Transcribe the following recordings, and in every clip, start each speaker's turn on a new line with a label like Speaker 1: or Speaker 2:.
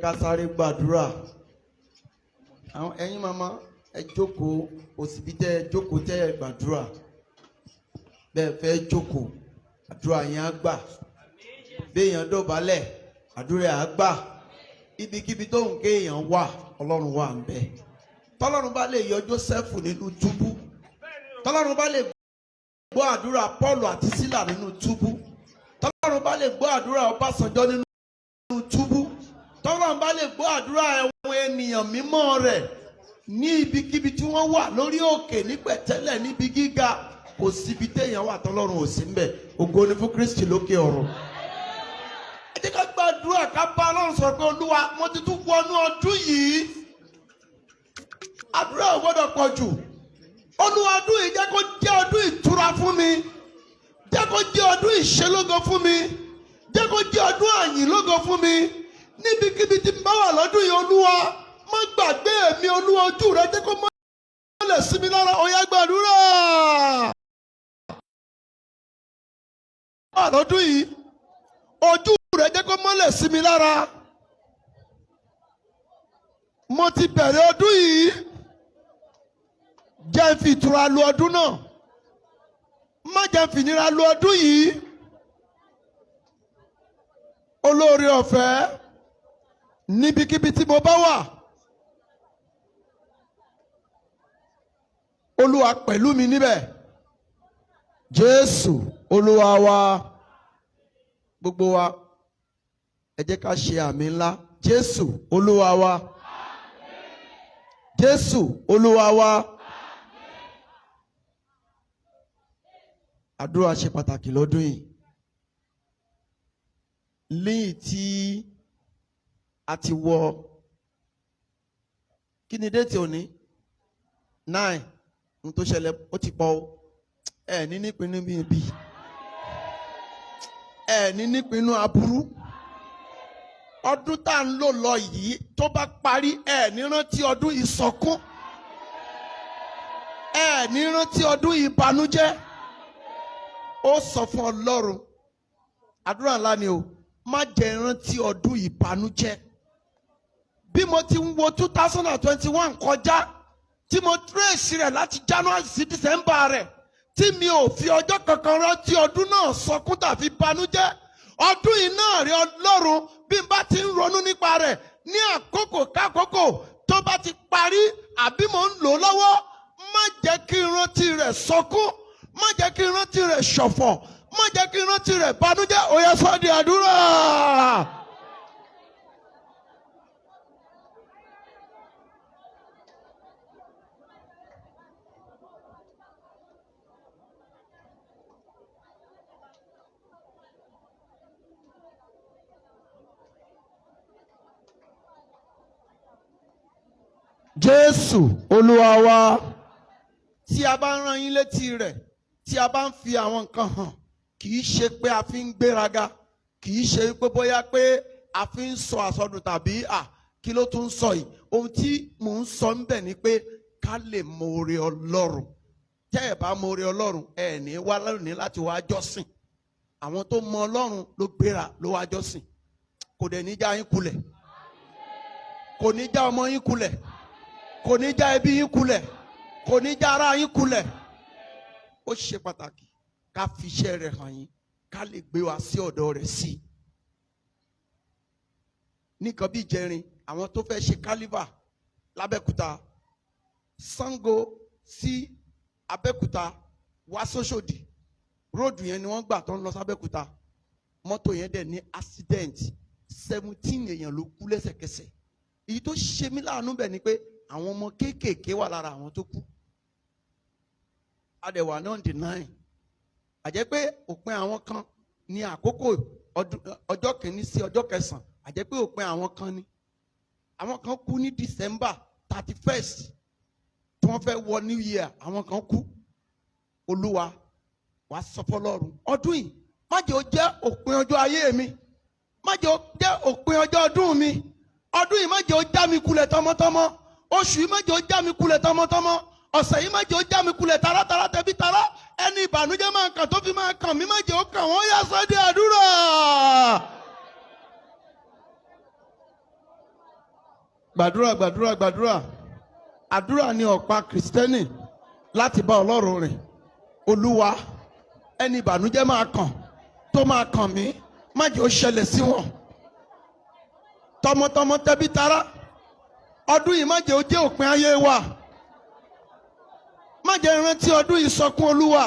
Speaker 1: ká sáré gbàdúrà. Àwọn ẹ̀yin mama ẹ jókòó òsibí tẹ́ ẹ jókòó tẹ́ ẹ gbàdúrà. Bẹ́ẹ̀ fẹ́ jókòó àdúrà yẹn á gbà. Béèyàn dọ̀bálẹ̀ àdúrà á gbà. Ibikíbi tó ń ké èèyàn wà Ọlọ́run wà ń bẹ̀. Tọ́lọ́run bá lè yọ Jósẹ́fù nínú túbú. Tọ́lọ́run bá lè gbọ́ àdúrà Pọ́ọ̀lù àti Sílà nínú túbú. Tọ́lọ́run bá lè gbọ́ àdúrà Ọbásanjọ́ nínú túbú. Tọ́lọ́run bá lè gbọ́ àdúrà àwọn ènìyàn mímọ́ rẹ̀ ní ibikíbi tí wọ́n wà lórí òkè ní pẹ̀tẹ́lẹ̀ níbi gíga kò síbi téèyàn wà tọ́lọ́run ò sí ń bẹ̀. Ògo ni fún Kristi lókè ọ̀run. Ẹ jẹ́ ká gbàdúrà ká bá Ọlọ́run sọ pé Olúwa mo ti tún wọnú ọdún yìí. Àdúrà ò gbọ́dọ̀ pọ̀ jù. Olúwa ọdún yìí jẹ́ kó jẹ́ ọdún ìtura fún mi. Jẹ́ kó jẹ́ ọdún ìṣelógo fún mi. Jẹ́ kó jẹ́ ọdún àyìnlógo fún mi. Níbikíbi tí n bá wà lọ́dún yìí Olúwa má gbàgbé mi Olúwa ojú rẹ jẹ́ kó mọ́lẹ̀ sí mi lára ó yá gbàdúrà. Lọ́dún yìí ojú rẹ jẹ́ kó mọ́lẹ̀ sí mi lára. Mo ti bẹ̀rẹ̀ ọdún yìí jẹ́ fi ìtura lu ọdún náà. Má jẹ́ fi ìnira lu ọdún yìí. Olóore ọ̀fẹ́ níbikíbi tí mo bá wà Olúwa pẹ̀lú mi níbẹ̀. Jésù Olúwa wa. Gbogbo wa ẹ jẹ́ ká ṣe àmì ńlá. Jésù Olúwa wa. Jésù Olúwa wa. Àdúrà ṣe pàtàkì lọ́dún yìí. Lẹ́yìn tí a ti wọ kí ni déètì òní 9 n tó ṣẹlẹ̀ ó ti pọ̀ ẹ ní nípinnu bí ẹ ní nípinnu aburú. Ọdún tá ń lò lọ yìí tó bá parí ẹ ní rántí ọdún ìsọkún. Ẹ ní rántí ọdún ìbànújẹ́. Ó sọ fún Ọlọ́run àdúrà ńlá ni o má jẹ́ rántí ọdún ìbànújẹ́. Bí mo ti ń wo 2021 kọjá tí mo trace rẹ̀ láti January sí December rẹ̀ tí mi ò fi ọjọ́ kankan rántí ọdún náà sọkún tàbí banújẹ́. Ọdún yìí náà rí Ọlọ́run bí n bá ti ń ronú nípa rẹ̀ ní àkókò kákòókò tó bá ti parí àbí mo ń lò lọ́wọ́ má jẹ́ kí n rántí rẹ̀ sọkún. Má jẹ́ kí n rántí rẹ̀ ṣọ̀fọ̀. Má jẹ́ kí n rántí rẹ̀ banújẹ́. Ó yá sọ di àdúrà. Jésù Olúwa wa. Tí a bá ń rán yín létí rẹ̀, tí a bá ń fi àwọn nǹkan hàn, kì í ṣe pé a fi ń gbéraga, kì í ṣe pé bóyá pé a fi ń sọ àsọdùn tàbí kí ló tún ń sọ yìí. Ohun tí mò ń sọ ń bẹ̀ ni pé ká lè mọ oore Ọlọ́run. Tẹ́ ẹ̀ bá mọ oore Ọlọ́run ẹ̀ ní wá lónìí láti wá jọ́sìn. Àwọn tó mọ Ọlọ́run ló gbéra ló wá jọ́sìn. Kò dẹ̀ ní já yín kulẹ̀. Kò ní já ọmọ yín kulẹ̀. Kò ní já ẹbí yín kulẹ̀. Kò ní já ara yín kulẹ̀. Ó ṣe pàtàkì ká fi iṣẹ́ rẹ̀ hàn yín ká lè gbé wa sí ọ̀dọ̀ rẹ̀ sí. Nìkan bí ìjẹrin àwọn tó fẹ́ ṣe kálífà lábẹ́kúta Ṣàngó sí Abẹ́kúta wá sóṣòdì róòdù yẹn ni wọ́n gbà tó ń lọ sábẹ́kúta. Mọ́tò yẹn dẹ̀ ní accident 17 èèyàn ló kú lẹ́sẹ̀kẹsẹ̀. Èyí tó ṣe mí láàánú bẹ̀ ni pé àwọn ọmọ kéékèèké wà lára àwọn tó kú. Adẹ̀wà náà deny. Àjẹ́ pé òpin àwọn kan ní àkókò ọjọ́ kìíní sí ọjọ́ kẹsàn-án. Àjẹ́ pé òpin àwọn kan ni. Àwọn kan kú ní December 31st tí wọ́n fẹ́ wọ New Year. Àwọn kan kú. Olúwa wàá sọ fọ́lọ́run ọdún yìí má jẹ́ ó jẹ́ òpin ọjọ́ ayé mi. Má jẹ́ ó jẹ́ òpin ọjọ́ ọdún mi. Ọdún yìí má jẹ́ ó já mi kulẹ̀ tọmọtọmọ. Oṣù yìí má jẹ́ ó já mi kulẹ̀ tọmọtọmọ. Ọ̀sẹ̀ yìí má jẹ́ ó já mi kulẹ̀ taratara tẹbí tara. Ẹni ìbànújẹ́ máa kàn tó fi máa kàn mí má jẹ́ ó kàn wọ́n. Yá sọ di àdúrà. gbàdúrà. Àdúrà ni ọ̀pá Kristẹni láti bá Ọlọ́run rìn. Olúwa, ẹni ìbànújẹ́ máa kàn tó máa kàn mí, má jẹ́ ó ṣẹlẹ̀ sí wọn. Tọmọtọmọ tẹbí tará, ọdún yìí má jẹ́ ó jẹ́ òpin ayé wa. Má jẹ́ ìrántí ọdún yìí sọkún Olúwa.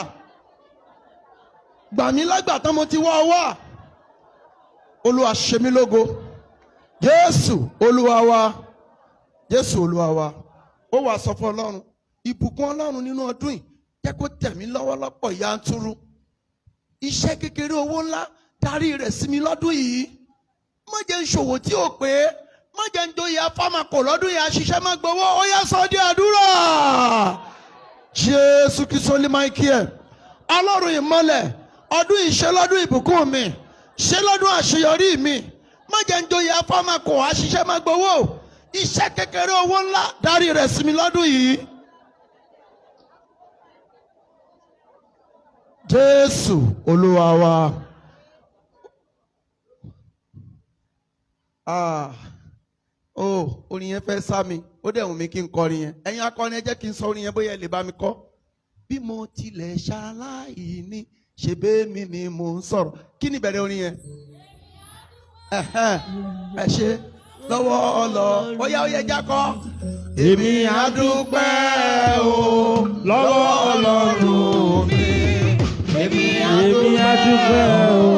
Speaker 1: Gbà mí lágbà tán mo ti wá ọwọ́. Olúwa ṣe mí lógo. Jésù Olúwa wa. Jésù Olúwa wa. Ó wá sọ fún Ọlọ́run, ìbùkún Ọlọ́run nínú ọdún yìí jẹ́ kó tẹ̀ mí lọ́wọ́ lọ́pọ̀ yanturu. Iṣẹ́ kékeré owó ńlá darí rẹ̀ sí mi lọ́dún yìí. Má jẹ́ ń ṣòwò tí ò pé. Má jẹ́ ń joyè afámakò lọ́dún yìí, àṣìṣe má gbowó. Ó yá sọ di àdúrà. Jésù Kristo lè máa kí ẹ. Ọlọ́run ìmọ́lẹ̀, ọdún yìí ṣe lọ́dún ìbùkún mi. Ṣe lọ́dún àṣeyọrí mi. Má jẹ́ ń joyè afámakò, àṣìṣe má gbowó. Iṣẹ́ kékeré owó ńlá darí rẹ̀ sí mi lọ́dún yìí. Jésù Olúwa wa. Orin yẹn fẹ́ sá mi, ó dẹ̀ wù mí kí n kọrin yẹn. Ẹ̀yin akọrin ẹ jẹ́ kí n sọ orin yẹn bóyá ẹ lè bá mi kọ. Bí mo tilẹ̀ ṣaláìní, ṣe bẹ́ẹ̀mi ni mò ń sọ̀rọ̀. Kí ni ìbẹ̀rẹ̀ orin yẹn? Ẹ ṣe lọ́wọ́ ọlọ́. Ó yá jákọ́. Èmi á dúpẹ́ o lọ́wọ́ Ọlọ́run mi. Èmi á dúpẹ́ o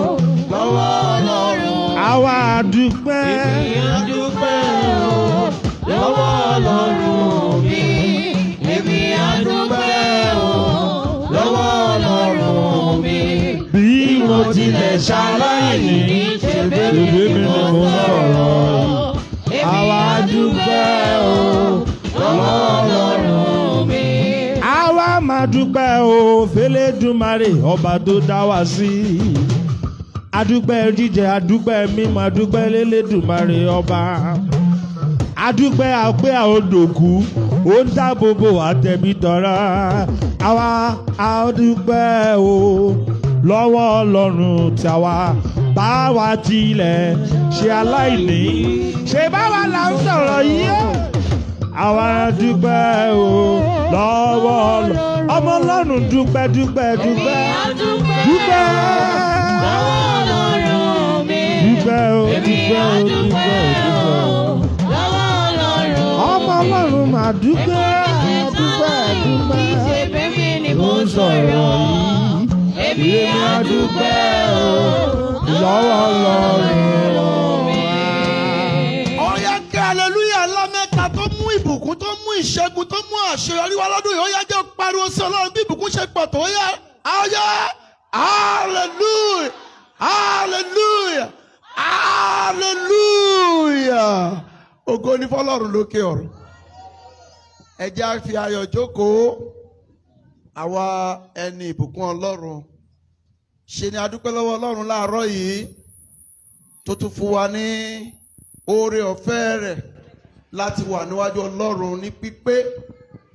Speaker 1: lọ́wọ́ Ọlọ́run. Àwa á dúpẹ́. Èmi á dúpẹ́ o lọ́wọ́ Ọlọ́run mi. Èmi á dúpẹ́ o lọ́wọ́ Ọlọ́run mi. Bí mo tilẹ̀ ṣaláìní, ṣe bẹ́ẹ̀ mi ni mo sọ̀rọ̀. Àwa á dúpẹ́ o lọ́wọ́ Ọlọ́run mi. Àwa máa dúpẹ́ o f'Elédùmarè ọba tó dá wa sí. Adúpẹ́ jíjẹ, adúpẹ́ mímu, adúpẹ́ l'Elédùmarè ọba. Adúpẹ́ àpẹ́ àodòkú, ó ń dáàbòbò àtẹ̀bítọ́ra. Àwa adúpẹ́ o lọ́wọ́ Ọlọ́run tí àwa bá wa tilẹ̀ ṣe aláìní. Ṣé báwa là ń sọ̀rọ̀ yìí o? Àwa dúpẹ́ o lọ́wọ́ Ọlọ́run. Ọmọ Ọlọ́run dúpẹ́. Dúpẹ́ lọ́wọ́ Ọlọ́run mi. Dúpẹ́ o. Lọ́wọ́ Ọlọ́run. Ọmọ Ọlọ́run mà dúpẹ́. Ṣé bẹ́ẹ̀mi ni mo sọ̀rọ̀ yìí? Èmi á dúpẹ́ o lọ́wọ́ Ọlọ́run mi. Ó yá kí hallelujah ńlá mẹ́ta tó mú ìbùkún, tó mú ìṣẹ́gun, tó mú àṣeyọrí wá lọ́dún yìí. Ó yá jẹ́ pariwo sí Ọlọ́run bí ìbùkún ṣe pọ̀ tó. Ó yá hallelujah, hallelujah, hallelujah. Ògo ni fọ́lọ́run lókè ọ̀run. Ẹ jẹ́ á fi ayọ̀ jókòó. Àwa ẹni ìbùkún Ọlọ́run. Ṣe ni a dúpẹ́ lọ́wọ́ Ọlọ́run láàárọ̀ yìí tó tún fún wa ní oore ọ̀fẹ́ rẹ̀ láti wà níwájú Ọlọ́run ní pípé.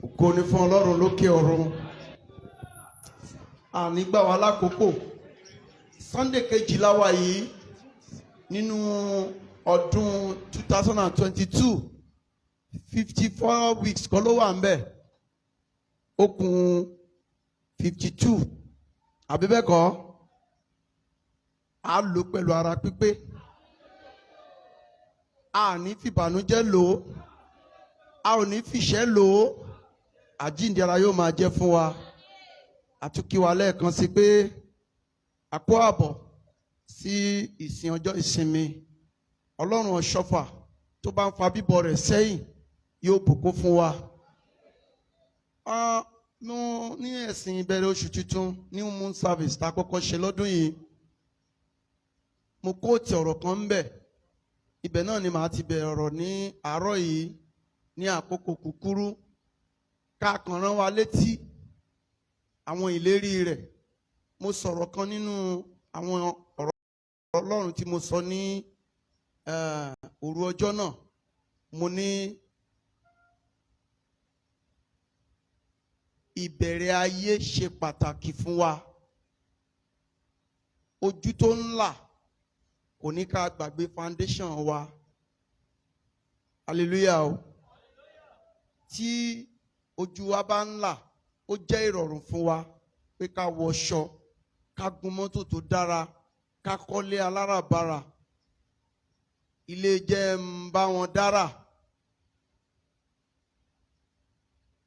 Speaker 1: Ògo ni fún Ọlọ́run lókè ọ̀run. Àní gbà wá lákòókò. Sunday kejìlá wa yìí nínú ọdún 2022, 54 weeks kan ló wà ń bẹ̀. Ó kù 52 àbí bẹ́ẹ̀ kọ́? A lò pẹ̀lú ara pípé. A ní fìbànújẹ́ lò ó. A ò ní fìṣẹ́ lò ó. Àjíǹde ara yóò máa jẹ́ fún wa. Àtúnkí wa lẹ́ẹ̀kan sí pé a kó àbọ̀ sí ìsìn ọjọ́ ìsinmi. Ọlọ́run ọ̀ṣọ́fà tó bá ń fa bíbọ̀ rẹ̀ sẹ́yìn yóò bùkún fún wa. Ní ẹ̀sìn ìbẹ̀rẹ̀ oṣù tuntun New Moon Service tá a kọ́kọ́ ṣe lọ́dún yìí, mo kóòtì ọ̀rọ̀ kan ń bẹ̀. Ibẹ̀ náà ni màá ti bẹ̀rẹ̀ ọ̀rọ̀ ní àárọ̀ yìí ní àkókò kúkúrú. Ká kàn rán wa létí àwọn ìlérí rẹ̀. Mo sọ̀rọ̀ kan nínú àwọn ọ̀rọ̀ Ọlọ́run tí mo sọ ní òru ọjọ́ náà. Mo ní ìbẹ̀rẹ̀ ayé ṣe pàtàkì fún wa. Ojú tó ń là kò ní ká gbàgbé foundation wa. hallelujah o. Tí ojú wa bá ń là, ó jẹ́ ìrọ̀rùn fún wa pé ká wọṣọ, ká gun mọ́tò tó dára, ká kọ́lé aláràbarà, ilé jẹ́ ń bá wọn dára,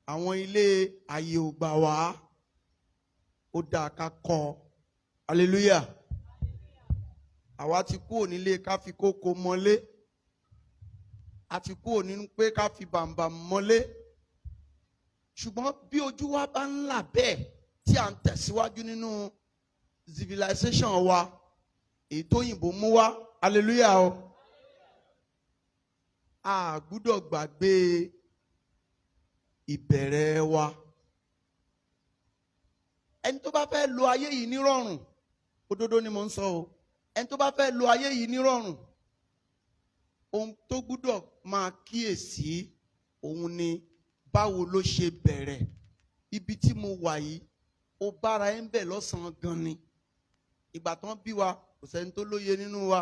Speaker 1: àwọn ilé àyè ò gbà wá, ó dáa ká kọ́, hallelujah. Àwa ti kúrò nílé ká fi kókó mọ́lé, a ti kúrò nínú pé ká fi bàǹbà mọ́lé. Ṣùgbọ́n bí ojú wa bá ń là bẹ́ẹ̀ tí à ń tẹ̀síwájú nínú civilization wa, èyí tó yìnbó mú wá, hallelujah o. A gbúdọ̀ gbàgbé ìbẹ̀rẹ̀ wa. Ẹni tó bá fẹ́ lo ayé yìí nírọ̀rùn, òdodo ni mo ń sọ o. Ẹni tó bá fẹ́ lo ayé yìí nírọ̀rùn, ohun tó gbúdọ̀ máa kíyèsí òun ni báwo ló ṣe bẹ̀rẹ̀. Ibi tí mo wà yìí, ó bára ẹ̀ ń bẹ̀ lọ́sàn-án gan ni. Ìgbà tán bí wa, kò sẹ́ni tó lóye nínú wa.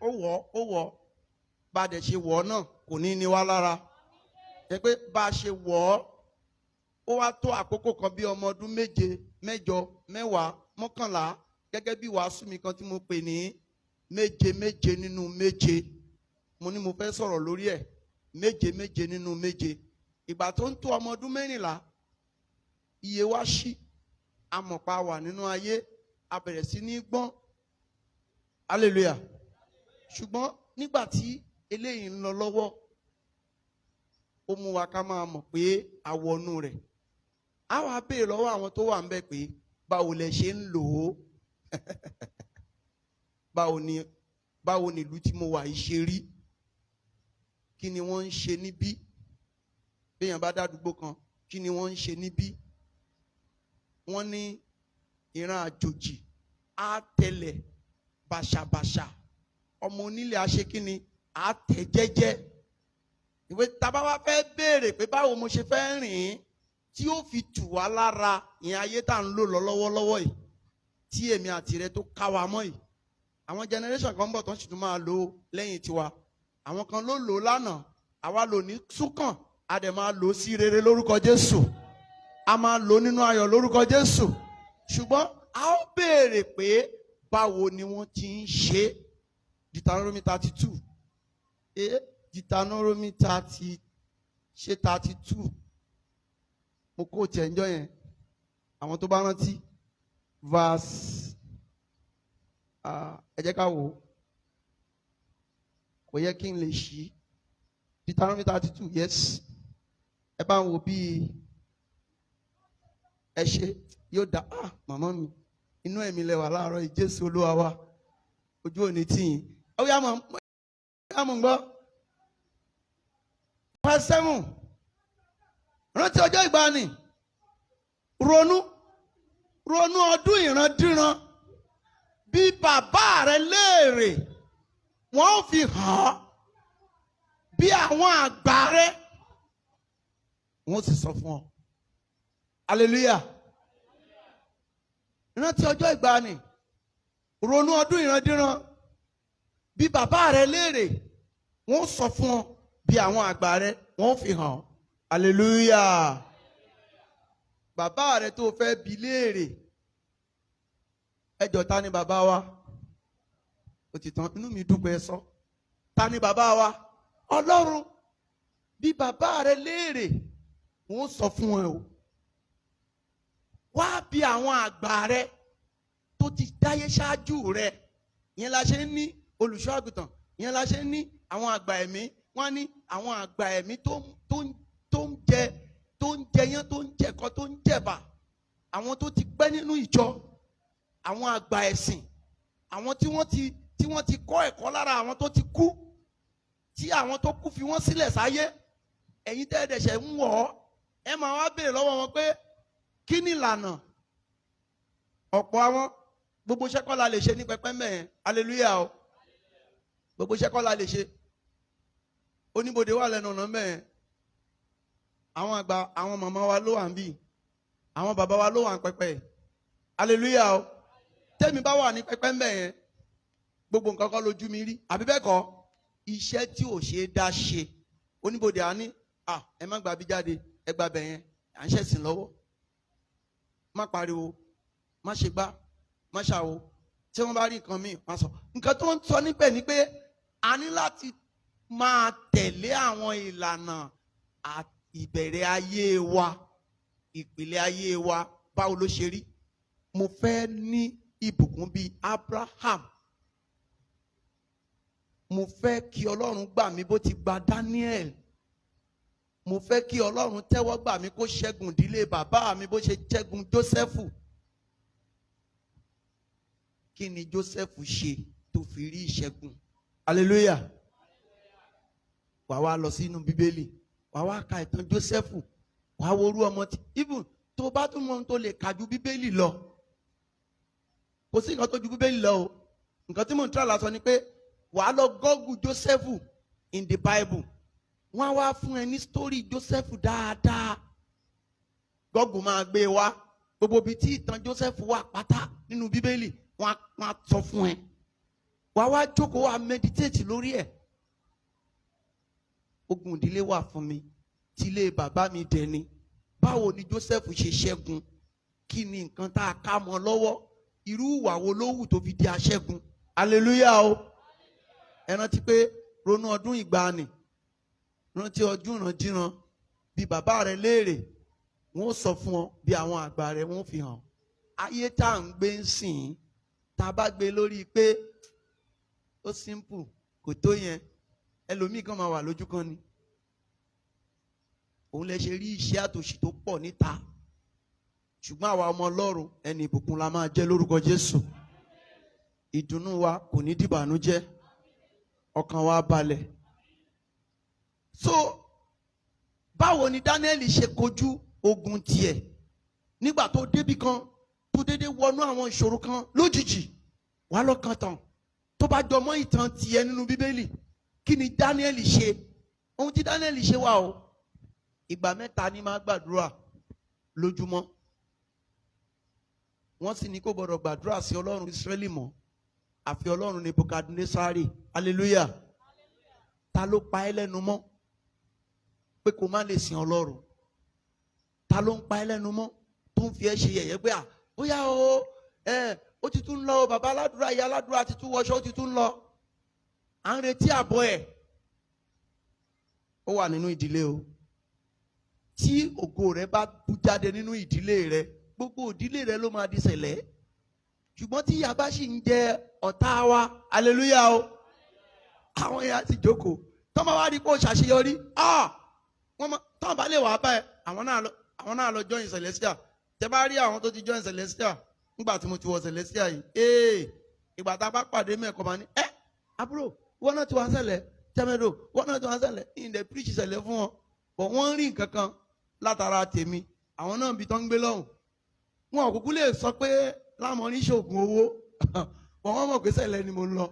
Speaker 1: Ó wọ̀ bá a dẹ̀ ṣe wọ̀ náà kò ní ní wá lára. Ẹ pé bá a ṣe wọ̀ ó wá tó àkókò kan bí ọmọ ọdún 7, 8, 10, 11 gẹ́gẹ́ bí wàásù mi kan tí mo pè ní 7 nínú 7. Mo ní mo fẹ́ sọ̀rọ̀ lórí ẹ̀ 7 nínú 7. Ìgbà tó ń tó ọmọ ọdún 14, iye wa ṣí, a mọ̀ pa wà nínú ayé, a bẹ̀rẹ̀ sí ní gbọ́n, hallelujah. Ṣùgbọ́n nígbà tí eléyìí ń lọ lọ́wọ́, ó mú wa ká máa mọ̀ pé a wọnú rẹ̀. A wá béèrè lọ́wọ́ àwọn tó wà ń bẹ̀ pé báwo lẹ ṣe ń lò ó? Báwo ni ìlú tí mo wà yìí ṣe rí? Kí ni wọ́n ń ṣe níbí? Béèyàn bá dádúgbò kan, kí ni wọ́n ń ṣe níbí? Wọ́n ní ìran àjòjì á tẹ̀lẹ̀ bàṣàbàṣà, ọmọ onílé á ṣe kí ni? Á tẹ̀ jẹ́jẹ́. Ìwé tàbá wá fẹ́ béèrè pé báwo mo ṣe fẹ́ rìn tí ó fi tù wá lára ìyẹn ayé tá ń lò lọ́wọ́lọ́wọ́ yìí, tí èmi àti rẹ tó ká wa mọ́ yìí. Àwọn generation kan bọ̀ tó ń sì tún máa lò lẹ́yìn tiwa. Àwọn kan ló lò lánàá, àwa lò ní súnkàn, a dẹ̀ máa lò sí rere lórúkọ Jésù. A máa lò nínú ayọ̀ lórúkọ Jésù. Ṣùgbọ́n a ó béèrè pé báwo ni wọ́n ti ń ṣe. Deuteronomy 32. Deuteronomy 30 ṣe 32. Mo kó tiẹ̀ ń jọ yẹn. Àwọn tó bá rántí verse ẹ jẹ́ ká wò ó. Kò yẹ kí n lè ṣí. Deuteronomy 32, yes. Ẹ bá ń wo bí ẹ ṣe yóò dá màmá mi inú ẹ̀mí lẹ́wà láàárọ̀ yìí, Jésù Olúwa wa, ojú òní tìyìn. Ó yá mọ̀ ń gbọ́. Verse 7. Rántí ọjọ́ ìgbàanì. Ronú ọdún ìrandíran. Bí bàbá rẹ léèrè, wọ́n ó fi hàn án. Bí àwọn àgbà rẹ, wọ́n sì sọ fún ọ. Hallelujah. Rántí ọjọ́ ìgbàanì. Ronú ọdún ìrandíran. Bí bàbá rẹ léèrè, wọ́n sọ fún ọ. Bí àwọn àgbà rẹ, wọ́n fi hàn. Hallelujah. Bàbá rẹ tó fẹ́ bi léèrè, ẹjọ́ ta ni bàbá wa? Ó ti tán, inú mi dúpẹ́ sọ. Ta ni bàbá wa? Ọlọ́run. Bí bàbá rẹ léèrè, wọ́n sọ fún ẹ o. Wá bí àwọn àgbà rẹ tó ti dáyé ṣáájú rẹ. Ìyẹn la ṣe ń ní olùṣọ́ àgùntàn. Ìyẹn la ṣe ń ní àwọn àgbà ẹ̀mí. Wọ́n ní àwọn àgbà ẹ̀mí tó ń jẹyán, tó ń jẹ̀kọ, tó ń jẹ̀bà. Àwọn tó ti pẹ́ nínú ìjọ. Àwọn àgbà ẹ̀sìn. Àwọn tí wọ́n ti kọ́ ẹ̀kọ́ lára àwọn tó ti kú. Tí àwọn tó kú fi wọ́n sílẹ̀ sáyé. Ẹ̀yin tẹ́ ẹ̀dẹ̀ṣẹ̀ ń wọ̀ ọ́. Ẹ máa wá béèrè lọ́wọ́ wọn pé kí ni ìlànà? Ọ̀pọ̀ àwọn gbogbo iṣẹ́ kọ́ la lè ṣe ní pẹpẹ mẹ́rin. Hallelujah o. Gbogbo iṣẹ́ kọ́ la lè ṣe. Oníbodè wà lẹ́nu ọ̀nà mẹ́rin. Àwọn àgbà, àwọn màmá wa ló wà ń bì. Àwọn bàbá wa ló wà ń pẹpẹ. Hallelujah o. Tẹ́mi bá wà ní pẹpẹ mẹ́rin. gbogbo nǹkan kọ́ lójú mi rí àbí bẹ́ẹ̀ kọ́ iṣẹ́ tí ò ṣe é dá ṣe oníbodè á ní ẹ má gbàbí jáde ẹ gbàbẹ̀ yẹn à ń ṣẹ̀sìn lọ́wọ́ má pariwo má ṣe gbá má ṣàwo tí wọ́n bá rí nǹkan míì má sọ nǹkan tó ń sọ níbẹ̀ ni pé a ní láti máa tẹ̀lé àwọn ìlànà ìbẹ̀rẹ̀ ayé wa ìpìlẹ̀ ayé wa báwo ló ṣe rí mo fẹ́ ní ìbùkún bíi Abraham mo fẹ́ kí Ọlọ́run gbà mí bó ti gba Daniel mo fẹ́ kí Ọlọ́run tẹ́wọ́ gbà mí kó ṣẹ́gun ìdílé bàbá mi bó ṣe ṣẹ́gun Jósẹ́fù kí ni Jósẹ́fù ṣe tó fi rí ìṣẹ́gun hallelujah wà wá lọ sínú bíbélì wà wá ka ìtàn Jósẹ́fù wà á worú ọmọ tí even tó bá tún mọ ohun tó lè kà ju bíbélì lọ kò sí nǹkan tó ju bíbélì lọ o nǹkan tí mò ń try láti sọ ni pé wà á lọ Google Jósẹ́fù in the Bible wọ́n á wá fún ẹ ní story Jósẹ́fù dáadáa Google máa gbé e wá gbogbo ibi tí ìtàn Jósẹ́fù wà pátá nínú bíbélì wọ́n á sọ fún ẹ wà á wá jókòó wà á meditate lórí ẹ̀ ogun ìdílé wà fún mi tílé bàbá mi dẹni báwo ni Jósẹ́fù ṣe ṣẹ́gun kí ni nǹkan tá a ká mọ́ lọ́wọ́ irú ìwà wo ló wù tó fi di aṣẹ́gun hallelujah o ẹ rántí pé ronú ọdún ìgbàanì rántí ọdún ìrandíran bí bàbá rẹ léèrè wọn ó sọ fún ọ bí àwọn àgbà rẹ wọn ó fi hàn ayé tá à ń gbé ń sìn tá a bá gbé lórí pé ó simple kò tó yẹn ẹlòmíì kan máa wà lójú kan ni òun lè ṣe rí iṣẹ́ àtòṣì tó pọ̀ níta ṣùgbọ́n àwa ọmọ Ọlọ́run ẹni ìbùkún la máa jẹ́ lórúkọ Jésù ìdùnnú wa kò ní dìbànújẹ́ ọkàn wa balẹ̀ so báwo ni Daniel ṣe kojú ogun tiẹ̀ nígbà tó débì kan tó dédé wọnú àwọn ìṣòro kan lójijì wà lọ́kàn tán tó bá jọmọ́ ìtàn tiẹ̀ nínú bíbélì kí ni Daniel ṣe ohun tí Daniel ṣe wà o ìgbà 3 ni máa gbàdúrà lójúmọ́ wọ́n sì ní kó gbọ́dọ̀ gbàdúrà sí Ọlọ́run Ísírẹ́lì mọ́ àfi Ọlọ́run Nebukadnesari hallelujah ta ló pa ẹ́ lẹ́nu mọ́ pé kó má lè sìn Ọlọ́run ta ló ń pa ẹ́ lẹ́nu mọ́ tó ń fi ẹ́ ṣe yẹ̀yẹ́ pé bóyá ó ti tún lọ bàbá aládùúrà ìyá aládùúrà ti tún wọṣọ ó ti tún lọ à ń retí àbọ̀ ẹ̀ ó wà nínú ìdílé o tí ògo rẹ bá bú jáde nínú ìdílé rẹ gbogbo ìdílé rẹ ló máa di ṣẹlẹ̀ ṣùgbọ́n tí ìyà bá sì ń jẹ ọ̀tá wa hallelujah o àwọn ìyá ti jókòó tọ́ máa wá rí pé ó ṣàṣeyọrí tọ́ bá lè wà bá ẹ àwọn náà lọ join Celestial tẹ bá rí àwọn tó ti join Celestial nígbà tí mo ti wọ Celestial yìí ìgbà tá a bá pàdé mẹ́ẹ̀kọ́ máa ní àbúrò wọn náà ti wá ṣẹlẹ̀ tẹ́mẹ́dò wọn náà ti wá ṣẹlẹ̀ ìdẹ̀ preach ṣẹlẹ̀ fún wọn bọ̀ wọ́n ń rí nǹkan kan látara tèmi àwọn náà bí tó ń gbé lọ́hùn wọn ò kúkú lè sọ pé láwọn oníṣògùn owó wọ́n mọ̀ pé ṣẹlẹ̀ ni mo ń lọ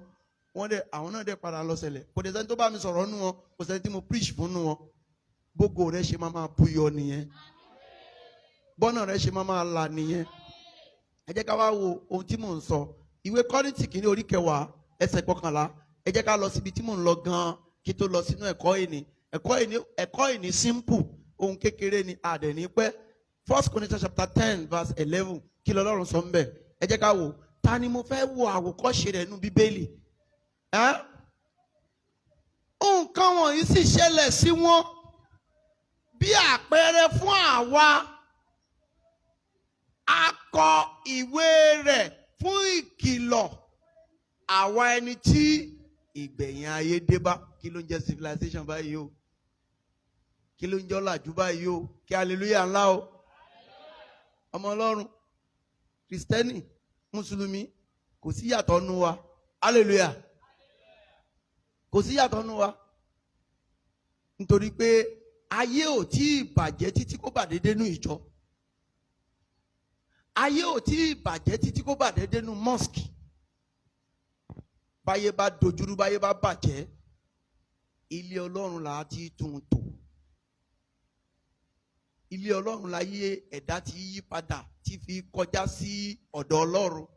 Speaker 1: wọ́n dẹ̀ àwọn náà dẹ̀ padà lọ ṣẹlẹ̀ kò dẹ̀ sẹ́ni tó bá mi sọ̀rọ̀ nù wọn kò sẹ́ni tí mo preach fún nù wọn bógo rẹ ṣe máa buyọ nìyẹn bọ́nà rẹ ṣe máa là nìyẹn ẹ jẹ́ ká wá wo ohun tí mò ń sọ ìwé Kọ́ríńtì kìíní orí 10 ẹsẹ̀ 11 ẹ jẹ́ ká lọ síbi tí mò ń lọ gan-an kí tó lọ sínú ẹ̀kọ́ ìní simple ohun kékeré ni àdẹ̀ní pẹ́ 1 Corinthians chapter 10 verse 11 kí lọ́lọ́run sọ ń bẹ̀ ẹ jẹ́ ká wò ta ni mo fẹ́ wo àwòkọ́ṣe rẹ̀ nínú bíbélì nǹkan wọ̀nyí sì ṣẹlẹ̀ sí wọn bí àpẹẹrẹ fún àwa a kọ ìwé rẹ̀ fún ìkìlọ̀ àwa ẹni tí ìgbẹ̀yìn ayé dé bá kí ló ń jẹ́ civilization báyìí o kí ló ń jẹ́ ọ̀làjú báyìí o kí hallelujah ńlá o ọmọ Ọlọ́run kristẹni mùsùlùmí kò sí yàtọ̀ nù wa hallelujah kò sí yàtọ̀ nù wa nítorí pé ayé ò tí ì bàjẹ́ títí kó bàdé dénú ìjọ ayé ò tí ì bàjẹ́ títí kó bàdé dénú mosque báyé bá dojúrú báyé bá bàjẹ́ ilé Ọlọ́run là á ti tún tò ilé Ọlọ́run láyé ẹ̀dá ti yí padà tí fi kọjá sí ọ̀dọ̀ Ọlọ́run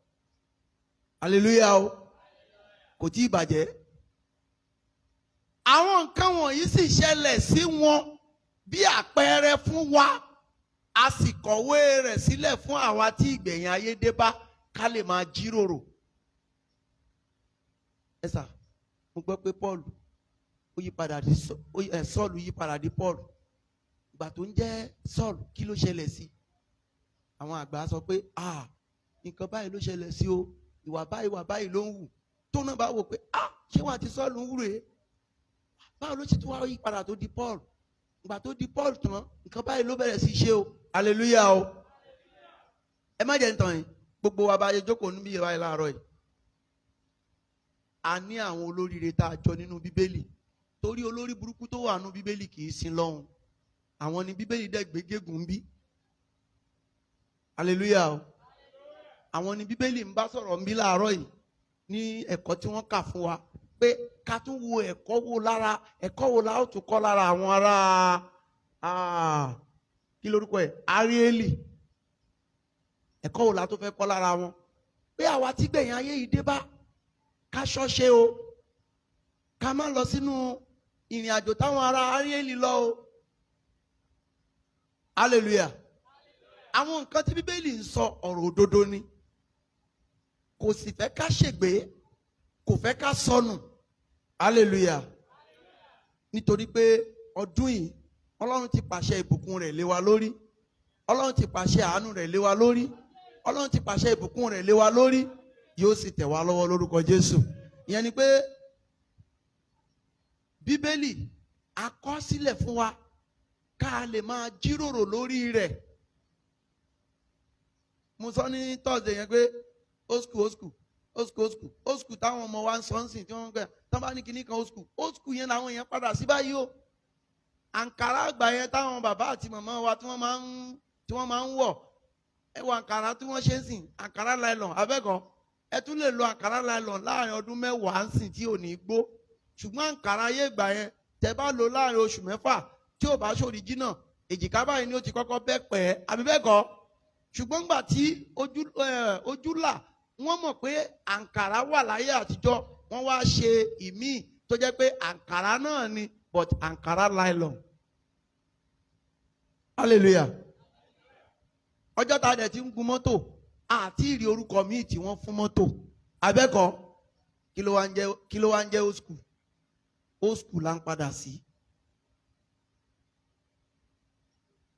Speaker 1: hallelujah o kò tí ì bàjẹ́. Àwọn nǹkan wọ̀nyí sì ṣẹlẹ̀ sí wọn bí àpẹẹrẹ fún wa, a sì kọ̀wé rẹ̀ sílẹ̀ fún àwa tí ìgbẹ̀yìn ayé dé bá ká lè máa jíròrò. Ẹ sà, mo gbọ́ pé Sọ́ọ̀lù yí padà di Paul. Ìgbà tó ń jẹ́ Sọ́ọ̀lù, kí ló ṣẹlẹ̀ sí? Àwọn àgbà sọ pé nǹkan báyìí ló ṣẹlẹ̀ sí o, ìwà báyìí ló ń wù. Tó náà bá wò pé ṣé wà tí Sọ́ọ̀lù ń wù rèé? Báwo ló ṣe tún wá yí padà tó di Paul? Ìgbà tó di Paul tán, nǹkan báyìí ló bẹ̀rẹ̀ sí ṣe o. Hallelujah o. Ẹ má jẹ́ ń tàn yín, gbogbo wa bá yẹ jókòó níbí ìwà ẹ̀ láàárọ̀ yìí. A ní àwọn olóríire tá a jọ nínú Bíbélì. Torí olórí burúkú tó wà nínú Bíbélì kì í sin lọ́hùn. Àwọn ni Bíbélì dẹ̀ gbé gégùn bí. Hallelujah o. Àwọn ni Bíbélì ń bá sọ̀rọ̀ ń bí láàárọ̀ yìí ní ẹ̀kọ́ tí wọ́n kà fún wa. Pé ká tún wo ẹ̀kọ́ wo la ó tún kọ́ lára àwọn ará kí lórúkọ ẹ̀, Arieli. Ẹ̀kọ́ wo la tó fẹ́ kọ́ lára wọn? Pé àwa tí gbẹ̀yìn ayé yìí dé bá, ká ṣọ́ṣe o, ká má lọ sínú ìrìn àjò táwọn ará Arieli lọ o. Hallelujah. Àwọn nǹkan tí Bíbélì ń sọ ọ̀rọ̀ òdodo ni, kò sì fẹ́ ká ṣègbé, kò fẹ́ ká sọnù. Hallelujah. Nítorí pé ọdún yìí Ọlọ́run ti pàṣẹ ìbùkún rẹ̀ lé wa lórí. Ọlọ́run ti pàṣẹ àánú rẹ̀ lé wa lórí. Ọlọ́run ti pàṣẹ ìbùkún rẹ̀ lé wa lórí. Yóò sì tẹ̀ wá lọ́wọ́ lórúkọ Jésù. Ìyẹn ni pé Bíbélì a kọ sílẹ̀ fún wa ká lè máa jíròrò lórí rẹ̀. Mo sọ ní Thursday yẹn pé old school táwọn ọmọ wa ń sọ ń sìn tí wọ́n ń gbẹ tán bá ní kinní kan old school yẹn làwọn èèyàn padà sí báyìí o. Àǹkárá àgbà yẹn táwọn bàbá àti màmá wa tí wọ́n máa ń wọ̀, ẹ wọ àǹkárá tí wọ́n ṣe ń sìn, àǹkárá nylon abẹ́kọ̀ọ́, ẹ tún lè lo àǹkárá nylon láàrin ọdún mẹ́wàá ń sìn tí ò ní gbó. Ṣùgbọ́n àǹkárá ayé ìgbà yẹn tẹ́ bá lò láàrin oṣù mẹ́fà tí ò bá ṣòrí jìnnà, èjìká báyìí ni ó ti kọ́kọ́ bẹ́ pẹ́, àbí bẹ́ẹ̀ kọ́? Ṣùgbọ́n nígbà tí ojú là, wọ́n mọ̀ pé àǹkárá wà láyé àtijọ́, wọ́n wá ṣe ìmíì tó jẹ́ pé àǹkárá náà ni but àǹkárá nylon. Hallelujah. Ọjọ́ tá a dẹ̀ ti ń gun mọ́tò àti ìrì orúkọ míì tí wọ́n fún mọ́tò, abẹ́kọ̀ kí ló wá ń jẹ́ old school là ń padà sí.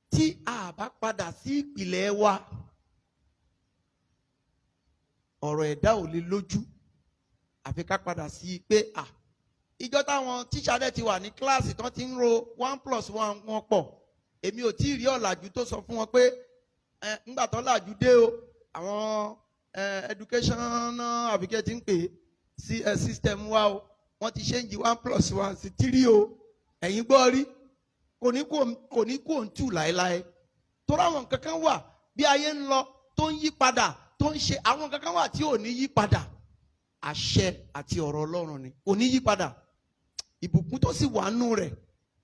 Speaker 1: Tí a bá padà sí ìpìlẹ̀ wa, ọ̀rọ̀ ẹ̀dá ò lè lójú, àfi ká padà sí pé ìjọ táwọn tíṣà dẹ̀ ti wà ní kíláàsì tán ti ń ro 1+1 wọn pọ̀. Èmi ò tí ì rí ọ̀làjú tó sọ fún wọn pé ńgbà tó làjú dé o, àwọn educational àbíkẹ́ ti ń pè sí system wa o, wọ́n ti ṣe ń jí 1+1 sí 3 o. Ẹ̀yin gbọ́ rí? Kò ní kó ń tù láéláé. Torí àwọn nǹkan kan wà bí ayé ń lọ tó ń yí padà, tó ń ṣe àwọn nǹkan kan wà tí ò ní yí padà. Àṣẹ àti ọ̀rọ̀ Ọlọ́run ni kò ní yí padà. Ìbùkún tó sì wà nínú rẹ̀,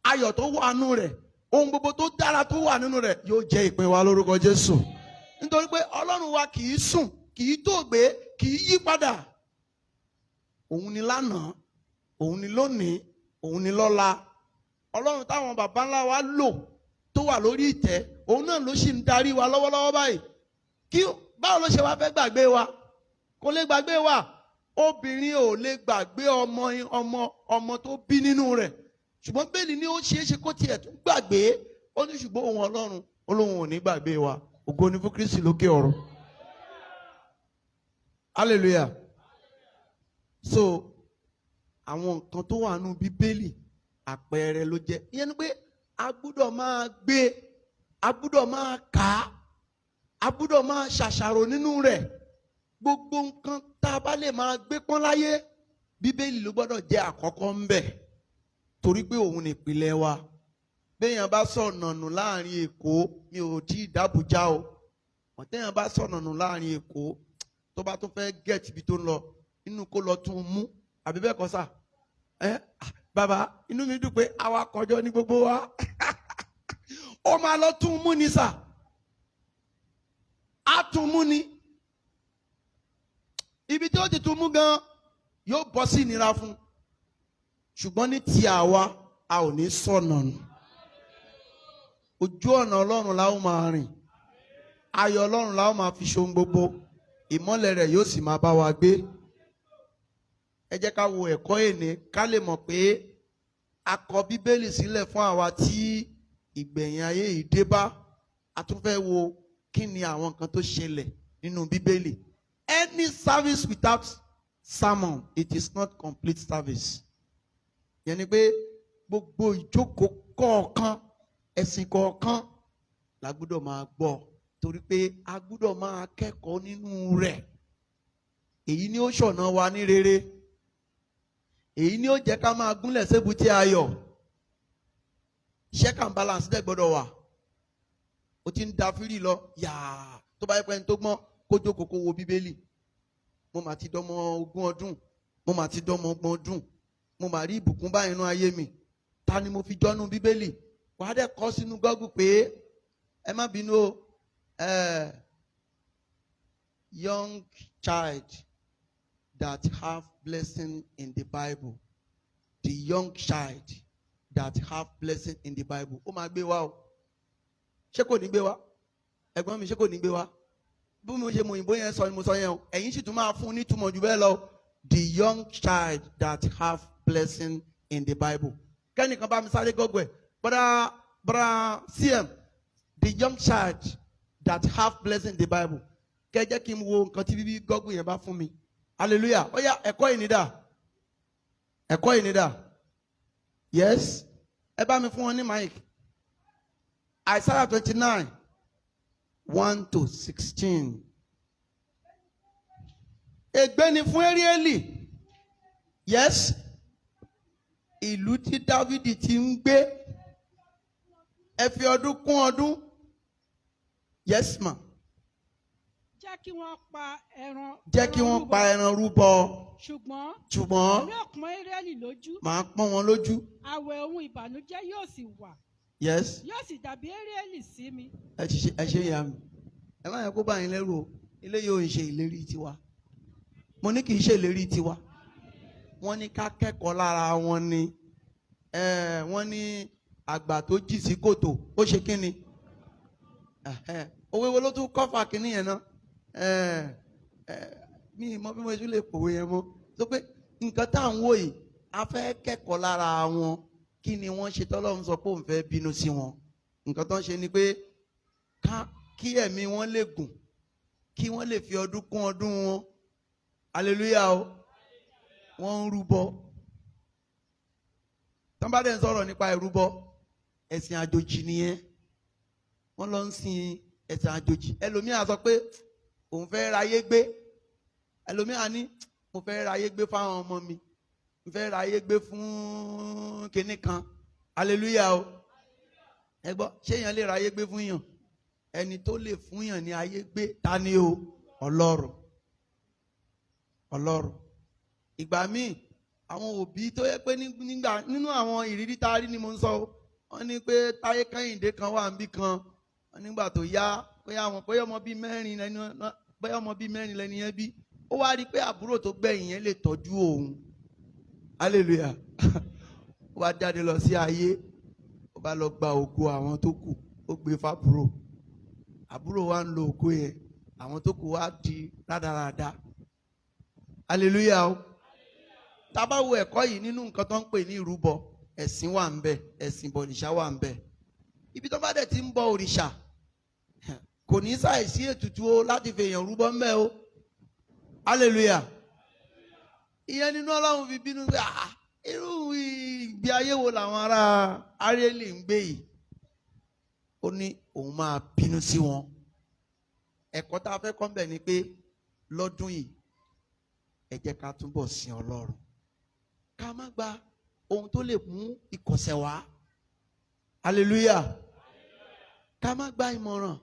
Speaker 1: ayọ̀ tó wà nínú rẹ̀, ohun gbogbo tó dára tó wà nínú rẹ̀ yóò jẹ́ ìpín wa lórúkọ Jésù. Nítorí pé Ọlọ́run wa kì í sùn, kì í tòògbé, kì í yí padà. Òun ni lánàá, òun ni lónìí, òun ni lọ́la. Ọlọ́run táwọn bàbá ńlá wa lò tó wà lórí ìtẹ́, òun náà ló sì ń darí wa lọ́wọ́lọ́wọ́ báyìí. Báwo ló ṣe wá fẹ́ gbàgbé wa? Kò lè gbàgbé wa. Obìnrin ò lè gbàgbé ọmọ tó bí nínú rẹ̀. Ṣùgbọ́n bẹ́ẹ̀ni ni ó ṣeéṣe kó tiẹ̀ tún gbàgbé. Ó ní ṣùgbọ́n òun Ọlọ́run Olóhun ò ní gbàgbé wa. Ògo ni fún Kristi lókè ọ̀run. Hallelujah. So àwọn nǹkan tó wà nínú Bíbélì àpẹẹrẹ ló jẹ́. Ìyẹn ni pé a gbúdọ̀ máa gbé, a gbúdọ̀ máa kà á, a gbúdọ̀ máa ṣàṣàrò nínú rẹ̀. Gbogbo nǹkan tá a bá lè máa gbé pọ́n láyé, Bíbélì ló gbọ́dọ̀ jẹ́ àkọ́kọ́ ń bẹ̀. Torí pé òun nìpìlẹ̀ wa. Béèyàn bá sọ̀nà nù láàrin Èkó, mi ò tí ì d'Ábùjá o. Téèyàn bá sọ̀nà nù láàrin Èkó, tó bá tún fẹ́ gẹ̀ẹ́tì ibi tó ń lọ, inú kó lọ tún un mú. Àbí bẹ́ẹ̀ kọ́ sà? Bàbá, inú mi dùn pé awakọ̀ ọjọ́ ní gbogbo wa. Ó máa lọ tún un mú ni sà. Á tún un mú ni. Ibi tí ó ti tún mú gan, yóò bọ́ sí ìnira fún. Ṣùgbọ́n ní ti àwa a ò ní sọnà nù. Ojú ọ̀nà Ọlọ́run la ó máa rìn. Ayọ̀ Ọlọ́run la ó máa fi ṣohun gbogbo. Ìmọ́lẹ̀ rẹ̀ yóò sì máa bá wa gbé. Ẹ jẹ́ ká wo ẹ̀kọ́ èní ká lè mọ̀ pé a kọ Bíbélì sílẹ̀ fún àwa tí ìgbẹ̀yìn ayé yìí dé bá. A tún fẹ́ wo kí ni àwọn nǹkan tó ṣẹlẹ̀ nínú Bíbélì. Any service without sermon, it is not complete service. Yẹn ni pé gbogbo ìjókòó kọ̀ọ̀kan, ẹ̀sìn kọ̀ọ̀kan la gbọ́dọ̀ máa gbọ́ torí pé a gbọ́dọ̀ máa kẹ́kọ̀ọ́ nínú rẹ̀. Èyí ni ó ṣọ̀nà wa ní rere. Èyí ni ó jẹ́ ká máa gúnlẹ̀ sébùté ayọ̀. Check and balance dẹ̀ gbọ́dọ̀ wà. O ti ń da fírì lọ yàá tó bá yẹ pé ẹni tó gbọ́n kó jókòó kó wo Bíbélì. Mo mà ti dọ́mọ 20 ọdún, mo mà ti dọ́mọ 30 ọdún, mo mà rí ìbùkún báyìí nínú ayé mi. Ta ni mo fi jọ́nú Bíbélì? Wàá dẹ̀ kọ sínú Google pé ẹ má bínú o, young child that have blessing in the Bible. The young child that have blessing in the Bible. Ó máa gbé wa o. Ṣé kò ní gbé wa? Ẹ̀gbọ́n mi ṣé kò ní gbé wa? Bí mo ṣe mọ òyìnbó yẹn sọ ni mo sọ yẹn o. Ẹ̀yin sì tún máa fún ní túmọ̀ jù bẹ́ẹ̀ lọ. The young child that have blessing in the Bible. Kẹ́nìkan bá mi sáré gọ́gọ́ ẹ̀. Brother CM, the young child that have blessing in the Bible. Kẹ́ jẹ́ kí n wo nǹkan tí bíbí gọ́gọ́ yẹn bá fún mi. Hallelujah. Ó yá ẹ̀kọ́ ìnídà. Ẹ̀kọ́ ìnídà. Yes. Ẹ bá mi fún wọn ní mic. Isaiah 29, 1-16. Ègbé ni fún Arieli. Yes. Ìlú tí Dávidi ti ń gbé. Ẹ fi ọdún kún ọdún. Yes ma.
Speaker 2: Jẹ́ kí wọ́n pa ẹran.
Speaker 1: Jẹ́ kí wọ́n pa ẹran rúbọ.
Speaker 2: Ṣùgbọ́n yóò pọ́n Arieli lójú.
Speaker 1: Màá pọ́n wọn lójú.
Speaker 2: Àwẹ̀ ohun ìbànújẹ́ yóò sì wà.
Speaker 1: Yes.
Speaker 2: Yóò sì dàbí Arieli sí mi.
Speaker 1: Ẹ ṣe ìyá mi. Ẹ má yẹ kó bá yín lẹ́rù o. Ilé yóò ń ṣe ìlérí tiwa. Mo ní kì í ṣe ìlérí tiwa. Wọ́n ní ká kẹ́kọ̀ọ́ lára wọn ni. Wọ́n ní àgbà tó jì sí kòtò. Ó ṣe kí ni? Òwe wo ló tún kọ́fà kínní yẹn náà? Mi mọ bí mo ṣe lè pòwe yẹn mọ́. Tó pé nǹkan tá à ń wò yìí, a fẹ́ kẹ́kọ̀ọ́ lára wọn. Kí ni wọ́n ṣe tọ́lọ́run sọ pé òun fẹ́ bínú sí wọn? Nǹkan tó ń ṣe ni pé kí ẹ̀mí wọn lè gùn, kí wọ́n lè fi ọdún kún ọdún wọn. Hallelujah o. Wọ́n ń rúbọ. Tán bá dẹ̀ ń sọ̀rọ̀ nípa ìrúbọ, ẹ̀sìn àjòjì nìyẹn. Wọ́n lọ ń sin ẹ̀sìn àjòjì. Ẹlòmíà sọ pé òun fẹ́ ráyé gbé. Ẹlòmíà ní mo fẹ́ ráyé gbé fáwọn ọmọ mi. Mo fẹ́ ráyé gbé fún kinní kan. Hallelujah o. Ẹ gbọ́, ṣé èèyàn lè ráyé gbé fún yàn? Ẹni tó lè fún yàn ní ayé gbé ta ni o? Ọlọ́run. Ọlọ́run. Ìgbà míì àwọn òbí tó yẹ pé nínú àwọn ìrírí tá a rí ni mo ń sọ. Wọ́n ní pé Táyé Kẹ́hìndé kan wà níbí kan. Wọ́n nígbà tó yá bóyá ọmọ bíi mẹ́rin lẹ́ni yẹn bí. Ó wá rí pé àbúrò tó gbẹ̀yìn yẹn lè tọ́jú òun. Hallelujah. Ó wá jáde lọ sí ayé. Ó bá lọ gba ògo àwọn tó kù. Ó gbé fábúrò. Àbúrò wa ń lo ògo yẹn. Àwọn tó kù wá di rádaràda. Hallelujah o. Tá bá wo ẹ̀kọ́ yìí nínú nǹkan tó ń pè ní ìrúbọ, ẹ̀sìn wà ń bẹ, ẹ̀sìn bọ̀rìṣà wà ń bẹ. Ibi tó bá dẹ̀ ti ń bọ òrìṣà, kò ní ṣàìsí ètùtù o láti fi èèyàn rúbọ ń bẹ o. Hallelujah. Ìyẹn nínú Ọlọ́run fi bínú pé irú ìgbé ayé wo làwọn ará Arieli ń gbé yìí. Ó ní òun máa bínú sí wọn. Ẹ̀kọ́ tá a fẹ́ kọ́ ń bẹ̀ ni pé lọ́dún yìí ẹ jẹ́ ká túbọ̀ sin Ọlọ́run. Ká má gba ohun tó lè mú ìkọ̀sẹ̀ wá. Hallelujah. Ká má gba ìmọ̀ràn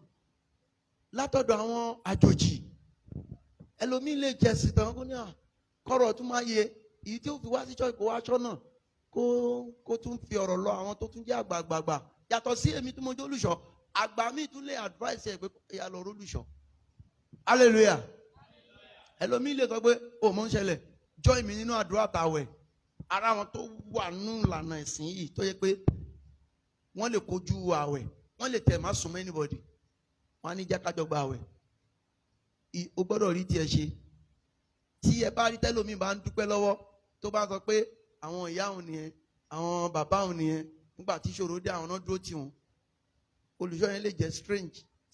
Speaker 1: látọ̀dọ̀ àwọn àjòjì. Ẹlòmíì lè jẹ sìtàn kó ní kọ́rọ̀ tún máa yẹ èyí tí ó fi wá sí church kó wá ṣọ́nà kó tún fi ọ̀rọ̀ lọ àwọn tó tún jẹ́ àgbààgbà. Yàtọ̀ sí èmi tí mo jẹ́ olùṣọ́, àgbà mi tún lè advice ẹ̀ pé ìyá lọ rólùṣọ́. Hallelujah. Ẹlòmíì lè sọ pé ó mọ̀ ń ṣẹlẹ̀ join mi nínú àdúrà tàwẹ̀ ara wọn tó wà nínú ìlànà ẹ̀sìn yìí tó yẹ pé wọ́n lè kojú àwẹ̀ wọ́n lè tẹ̀ má sùn mọ́ anybody wọ́n á ní jẹ́ kájọ gba àwẹ̀ o gbọ́dọ̀ rí tiẹ̀ ṣe tí ẹ bá rí tẹ́lómi bá ń dúpẹ́ lọ́wọ́ tó bá sọ pé àwọn ìyá òun nìyẹn àwọn bàbá òun nìyẹn nígbà tí ìṣòro dé àwọn náà dúró tì wọ́n olùṣọ́ yẹn lè jẹ́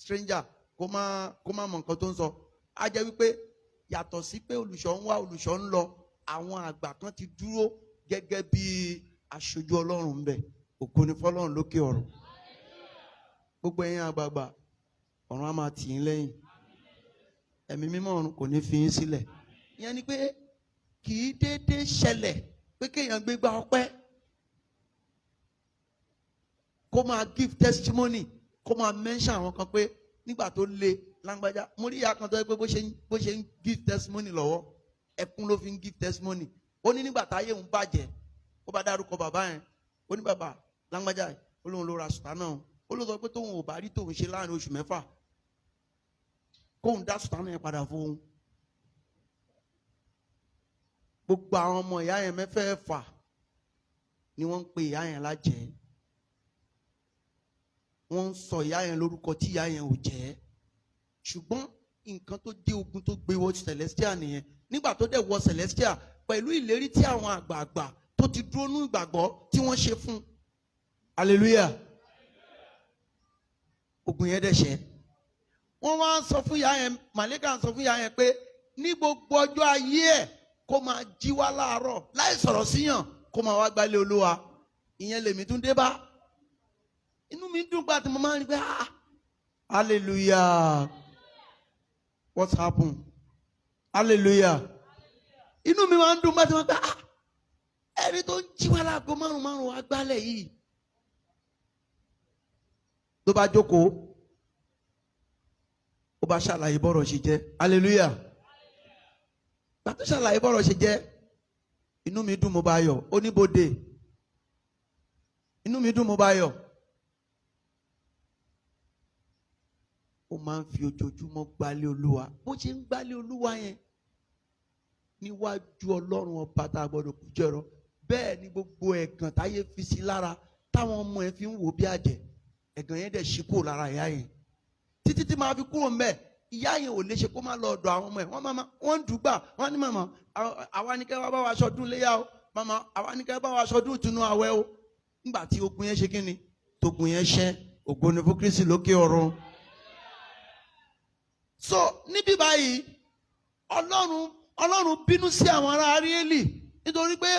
Speaker 1: stranger kó má mọ nǹkan tó ń sọ á jẹ́ wípé yàtọ̀ sí pé olùṣọ́ ń wá olùṣọ́ ń lọ àwọn àgbà kan ti dúró gẹ́gẹ́ bí aṣojú Ọlọ́run ń bẹ ògo ni fọ́lọ́run lókè ọ̀run gbogbo ẹ̀yin àgbààgbà ọ̀run á máa tì yín lẹ́yìn ẹ̀mí mímọ́ ọ̀run kò ní fi yín sílẹ̀ ìyẹn ni pé kì í déédéé ṣẹlẹ̀ pé kéèyàn gbégbá ọpẹ́ kó máa give testimony kó máa mention àwọn kan pé nígbà tó le lágbájá mo rí ìyá kan tó yẹ pé bó ṣe ń give testimony lọ́wọ́ ẹkún ló fi ń give testimony ó ní nígbà táyé òun bàjẹ́ ó bá dárúkọ bàbá yẹn ó ní bàbá lágbájá yìí ó lóun ló ra sùtánà ó ló sọ pé tóun ò bá rí tóun ṣe láàrin oṣù mẹ́fà kóun dá sùtánà yẹn padà fún òun gbogbo àwọn ọmọ ìyá yẹn mẹ́fẹ̀ẹ̀fà ni wọ́n ń pe ìyá yẹn lájẹ́ wọ́n ń sọ ìyá yẹn lórúkọ tí ìyá yẹn ò jẹ́ ṣùgbọ́n nǹkan tó dé ogun tó gbé wọ Celestial nìyẹn nígbà tó dẹ̀ wọ Celestial pẹ̀lú ìlérí tí àwọn àgbààgbà tó ti dúró nú ìgbàgbọ́ tí wọ́n ṣe fún hallelujah ogun yẹn dẹ̀ ṣẹ́ wọ́n wá ń sọ fún ìyá yẹn màlẹ́kà ń sọ fún ìyá yẹn pé ní gbogbo ọjọ́ ayé ẹ̀ kó máa jí wá láàárọ̀ láì sọ̀rọ̀ síyàn kó máa wá gbálé Olúwa ìyẹn lèmi tún dé bá inú mi dùn gbà tí mo máa ń rí pé hallelujah what happened hallelujah inú mi máa ń dùn gbà tí mo gbà ẹni tó ń jí wá láago márùn wá gbálẹ̀ yìí ló bá jókòó ó bá ṣàlàyé bọ́rọ̀ ṣe jẹ́ hallelujah gbàtú ṣàlàyé bọ́rọ̀ ṣe jẹ́ inú mi dùn mo bá yọ̀ oníbodè inú mi dùn mo bá yọ̀ ó máa ń fi ojoojúmọ́ gbálé Olúwa bó ṣe ń gbálé Olúwa yẹn níwájú Ọlọ́run ọba tá a gbọ́dọ̀ kú jẹ́rọ bẹ́ẹ̀ ni gbogbo ẹ̀gàn táyé fi sí lára táwọn ọmọ ẹ̀ fi ń wò bí àjẹ́ ẹ̀gàn yẹn dẹ̀ ṣí kúrò lára ìyá yẹn títí tí máa fi kúrò mbẹ̀ ìyá yẹn ò lè ṣe kó má lọ ọ̀dọ̀ àwọn ọmọ ẹ̀ wọ́n ń dùgbà wọ́n ní màmá àwa ni kẹ́ wá bá wa ṣọdún léyà o màmá àwa ni kẹ́ bá wa ṣọdún ìtùnú àwẹ̀ o nígbà tí ogun yẹn ṣe kí ni tógun yẹn ṣẹ́ ògo ni fún Kristi lókè ọ̀run. So níbí báyìí Ọlọ́run bínú sí àwọn ará Aríélì nítorí pé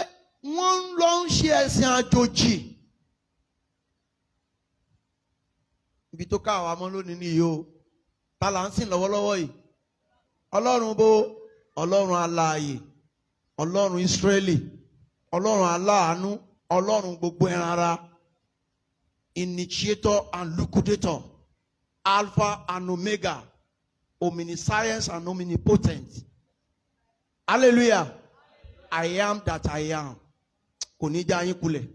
Speaker 1: wọ́n ń lọ ń ṣe ẹ̀sìn àjòjì ibi tó ká àwa mọ́ lónìí nìyí o ta là ń sìn lọ́wọ́lọ́wọ́ yìí Ọlọ́run bó Ọlọ́run alààyè Ọlọ́run Ísírẹ́lì Ọlọ́run aláàánú Ọlọ́run gbogbo ẹran ara initiator and liquidator Alpha and Omega omniscience and omnipotent hallelujah I am that I am kò ní já yín kulẹ̀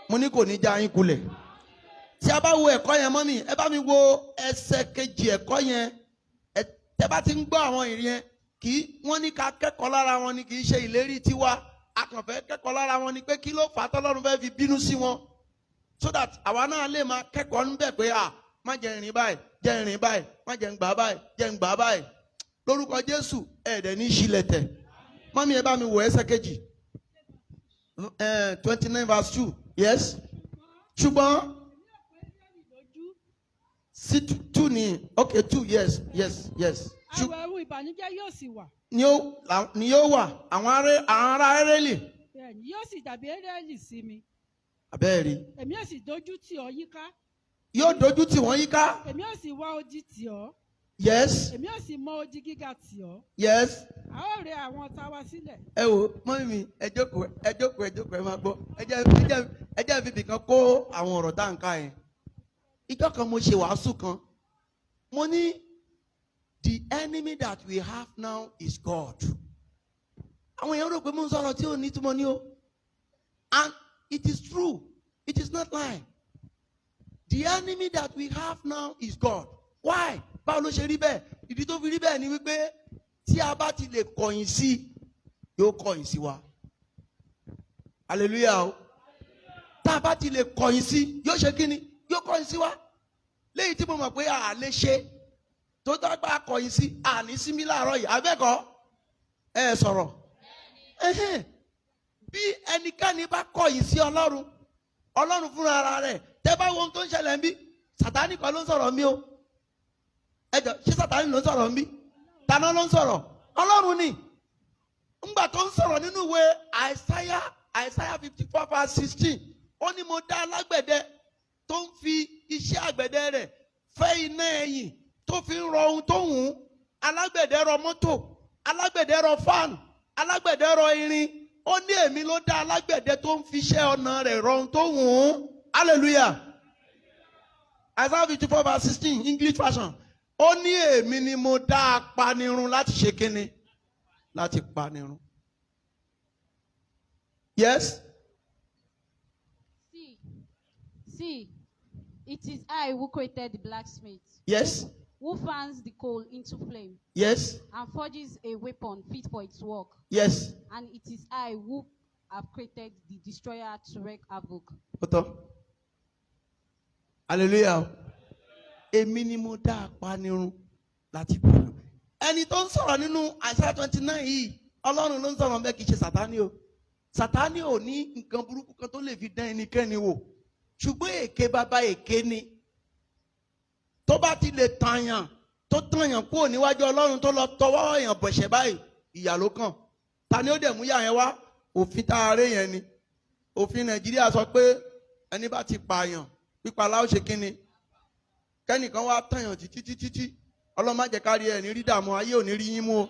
Speaker 1: mo ní kò ní já yín kulẹ̀ tí a bá wo ẹ̀kọ́ yẹn mọ́ mi ẹ bá mi wo ẹsẹ̀ kejì ẹ̀kọ́ yẹn tẹ́ bá ti ń gbọ́ àwọn ìrìn yẹn kì í wọ́n ní ká kẹ́kọ̀ọ́ lára wọn ni kì í ṣe ìlérí tiwa a kàn fẹ́ kẹ́kọ̀ọ́ lára wọn ni pé kí ló fà á tọ́lọ́run fẹ́ fi bínú sí wọn so that àwa náà lè máa kẹ́kọ̀ọ́ níbẹ̀ pé má jẹ́ ìrìn báyìí jẹ́ ìrìn báyìí má jẹ́ ń gbà báyìí jẹ́ ń gbà báyìí lórúkọ Jésù ẹ̀ẹ́dẹ̀ ní ìṣílẹ̀tẹ̀ mọ́mí ẹ bá mi wò ẹsẹ̀ kejì 29 verse 2 yes ṣùgbọ́n sí 2 ni okay 2 yes.
Speaker 2: àwọn ẹrù ìbànújẹ́ yóò sì wà.
Speaker 1: ni yóò wà àwọn ará Aríélì.
Speaker 2: bẹ́ẹ̀ni yóò sì dàbí Aríélì sí mi.
Speaker 1: abẹ́ẹ̀rí.
Speaker 2: èmi yóò sì dojú tì ọ́ yíká.
Speaker 1: yóò dojú tì wọ́n yíká.
Speaker 2: èmi yóò sì wá odi tì ọ́.
Speaker 1: yes.
Speaker 2: èmi yóò sì mọ odi gíga tì ọ́.
Speaker 1: yes.
Speaker 2: a ó rẹ àwọn ọ̀tá wa sílẹ̀.
Speaker 1: ẹ wo mọ́mí mi ẹ jókòó ẹ máa gbọ́ ẹ jẹ́ fífi kan kó àwọn ọ̀rọ̀ tá à ń ká yẹn. ìjọ kan mo ṣe wàásù kan mo ní the enemy that we have now is God. àwọn èèyàn rò pé mo ń sọ̀rọ̀ tí ò ní túmọ̀ ní o and it is true it is not lie. The enemy that we have now is God. Why? báwo ló ṣe rí bẹ́ẹ̀ ìdí tó fi rí bẹ́ẹ̀ ni wípé tí a bá ti lè kọ̀yìn sí yóò kọ̀yìn sí wa. Hallelujah o. Tá a bá ti lè kọ̀yìn sí yóò ṣe kí ni? Yóò kọ̀yìn sí wa. Léyìí tí mo mọ̀ pé a lè ṣe tó dágbà kọ̀yìn sí àní sí mi láàárọ̀ yìí abẹ́kọ̀ọ́ ẹ sọ̀rọ̀. Bí ẹnikẹ́ni bá kọ̀yìn sí Ọlọ́run, Ọlọ́run fúnra ara rẹ̀, tẹ́ bá wo ohun tó ń ṣẹlẹ̀ ń bí, Sátánì kan ló ń sọ̀rọ̀ mí o. Ẹ jọ ṣé Sátánì ló ń sọ̀rọ̀ mí? Taná ló ń sọ̀rọ̀? Ọlọ́run ni. Ńgbà tó ń sọ̀rọ̀ nínú ìwé Isaiah 54:16, ó ní mo dá alágbẹ̀dẹ tó ń fi iṣẹ́ àgbẹ̀dẹ rẹ̀ fẹ́ iná ẹ̀yìn tó fi ń rọ ohun tó wù ú. Alágbẹ̀dẹ rọ mọ́tò, alágbẹ̀dẹ rọ fáànù, alágbẹ̀dẹ rọ irin. Ó ní èmi ló dá alágbẹ̀dẹ tó ń fi iṣẹ́ ọnà rẹ̀ rọ ohun tó wù ú. Hallelujah. Isaiah 54:16 English version. Ó ní èmi ni mo dá apanirun láti ṣe kíni? Láti panirun. Yes.
Speaker 3: See, it is I who created the blacksmith.
Speaker 1: Yes.
Speaker 3: Who fans the coal into flame.
Speaker 1: Yes.
Speaker 3: And forges a weapon fit for its work.
Speaker 1: Yes.
Speaker 3: And it is I who have created the destroyer to wreak havoc.
Speaker 1: Hallelujah. Èmi ni mo dá apanirun láti panirun. Ẹni tó ń sọ̀rọ̀ nínú Isaiah 29 yìí, Ọlọ́run ló ń sọ̀rọ̀ bẹ́ẹ̀ kì í ṣe Sátánì o. Sátánì ò ní nǹkan burúkú kan tó lè fi dán ẹnikẹ́ni wò. Ṣùgbọ́n èké bàbá èké ni. Tó bá ti lè tàyàn, tó tàyàn kúrò níwájú Ọlọ́run tó lọ tọwọ́ èèyàn bọ̀ṣẹ̀ báyìí, ìyà ló kàn. Ta ni ó dẹ̀ mú yà yẹn wá? Òfin tá a ré yẹn ni. Òfin Nàìjíríà sọ pé ẹni bá ti pààyàn, pípa la ó ṣe kíni? Kẹ́nìkan wá tàyàn títí. Ọlọ́run má jẹ́ ká rí ẹ̀ ní rí dààmú, ayé ò ní rí yín mú o.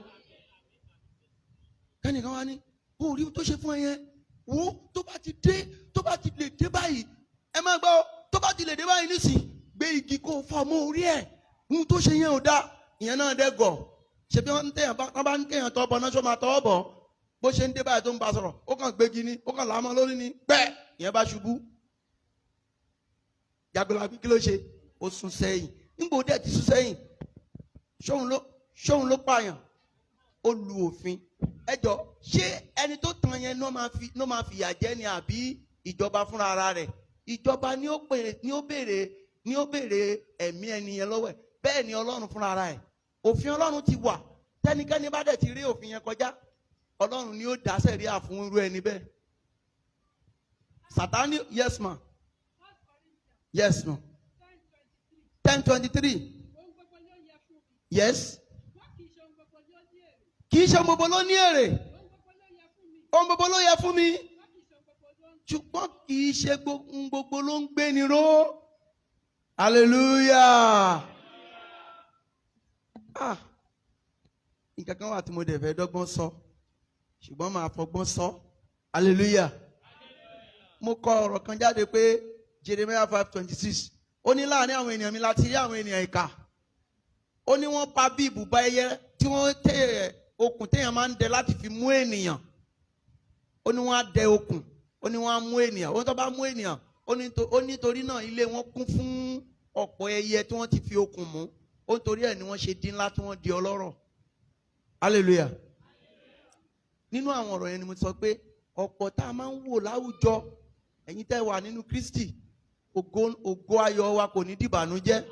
Speaker 1: Kẹ́nìkan wá ní, ó rí tó ṣe fún ẹ yẹn, wo tó bá ti lè dé báyìí, ẹ má gbọ́, tó bá ti lè dé báyìí nísìnyí, gbé igi kó fọ́ mọ́ orí ẹ̀, ohun tó ṣe yẹn ò dá, ìyẹn náà dẹ́gọ̀. Ṣé bí wọ́n bá ń kéèyàn tọ́ bọ̀ náà ṣó máa tọ́ bọ̀? Bó ṣe ń dé báyìí tó ń bá sọ̀rọ̀, ó kàn gbégi ní, ó kàn lámọ́ lórí ní, pẹ́, ìyẹn bá ṣubú. Jàgbọ́lá kí ló ṣe? Ó sún sẹ́yìn. Nígbò dẹ̀ ti sún sẹ́yìn, ṣóun ló pààyàn, ó lu òfin. Ẹ jọ ṣé ẹni tó tan yẹn ló máa fìyà jẹ ni àbí ìjọba fúnra ara rẹ̀? Ìjọba ni ó béèrè ẹ̀mí ẹni yẹn lọ́wọ́ ẹ̀. Bẹ́ẹ̀ ni Ọlọ́run fúnra ara ẹ̀. Òfin Ọlọ́run ti wà. Tẹ́nikẹ́ni bá dẹ̀ ti rí òfin yẹn kọjá, Ọlọ́run ni ó dá sẹ̀ríà fún irú ẹni bẹ́ẹ̀. Sátánì, yes ma. Yes ma. 10:23. Yes. Kì í ṣe gbogbo ló ní èrè. Ohun gbogbo ló yẹ fún mi. Ṣùgbọ́n kì í ṣe gbogbo ló ń gbé ni ró. Hallelujah. Nǹkan kan wà tí mo dẹ̀ fẹ́ dọ́gbọ́n sọ, ṣùgbọ́n màá fọgbọ́n sọ. Hallelujah. Mo kọ ọ̀rọ̀ kan jáde pé Jeremiah 5:26. Ó ní láàrin àwọn ènìyàn mi láti rí àwọn ènìyàn ìkà. Ó ní wọ́n pa bí ibùba ẹyẹ tí wọ́n tẹ okùn téèyàn máa ń dẹ láti fi mú ènìyàn. Ó ní wọ́n á dẹ okùn. Ó ní wọ́n á mú ènìyàn. Ó ní tó bá mú ènìyàn. Ó ní torí náà ilé wọn kún fún ọ̀pọ̀ ẹyẹ tí wọ́n ti fi okùn mú. Ó ní torí ẹ̀ ni wọ́n ṣe dín ńlá tí wọ́n di ọlọ́rọ̀. Hallelujah. Nínú àwọn ọ̀rọ̀ yẹn ni mo sọ pé ọ̀pọ̀ tá a máa ń wò láwùjọ, ẹ̀yin tẹ́ wà nínú Kristi, ògo ayọ̀ wa kò ní dìbànújẹ́.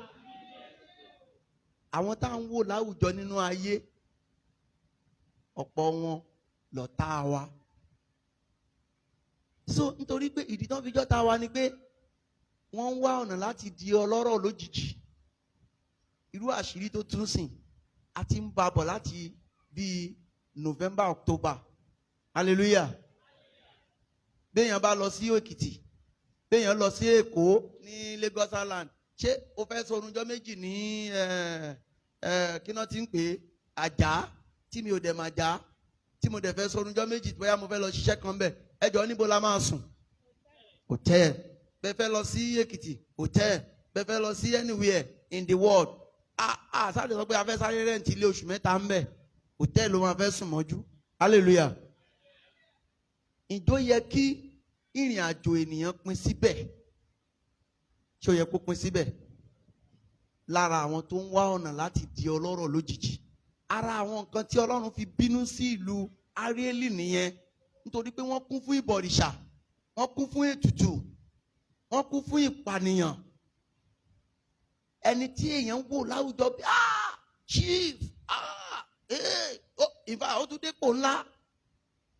Speaker 1: Àwọn tá à ń wò láwùjọ nínú ayé, ọ̀pọ̀ wọn lọ̀tá wa. So nítorí pé ìdí tán fi jọ́ta wa ni pé wọ́n ń wá ọ̀nà láti di ọlọ́rọ̀ lójijì. Irú àṣírí tó tún sìn a ti ń bá bọ̀ láti bíi November, October. Hallelujah. Béèyàn bá lọ sí Èkìtì, béèyàn lọ sí Èkó ní Lagos Island, ṣé o fẹ́ sọ̀rùnjọ́ méjì ní kí náà ti ń pè é Àjà tí mi ò dẹ̀ máa já, tí mo dẹ̀ fẹ́ sọ̀rùnjọ́ méjì bóyá mo fẹ́ lọ ṣiṣẹ́ kan bẹ̀, ẹ jọ̀ọ́ níbo la máa sùn? Hotel. Bẹ́ẹ̀ fẹ́ lọ sí Èkìtì, hotel. Bẹ́ẹ̀ fẹ́ lọ sí anywhere in the world, sáré sọ pé a fẹ́ sáré rẹ́ǹtì ilé oṣù mẹ́ta ń bẹ̀, hotel ló máa fẹ́ sùn mọ́jú. Hallelujah. Ìjọ yẹ kí ìrìn àjò ènìyàn pín síbẹ̀? Ṣé ó yẹ kó pín síbẹ̀? Lára àwọn tó ń wá ọ̀nà láti di ọlọ́rọ̀ lójijì, ara àwọn nǹkan tí Ọlọ́run fi bínú sí ìlú Arieli nìyẹn, nítorí pé wọ́n kún fún ìbọ̀rìṣà, wọ́n kún fún ètùtù, wọ́n kún fún ìpànìyàn. Ẹni tí èèyàn ń wò láwùjọ bí chief ìfà ó tún dépò ńlá,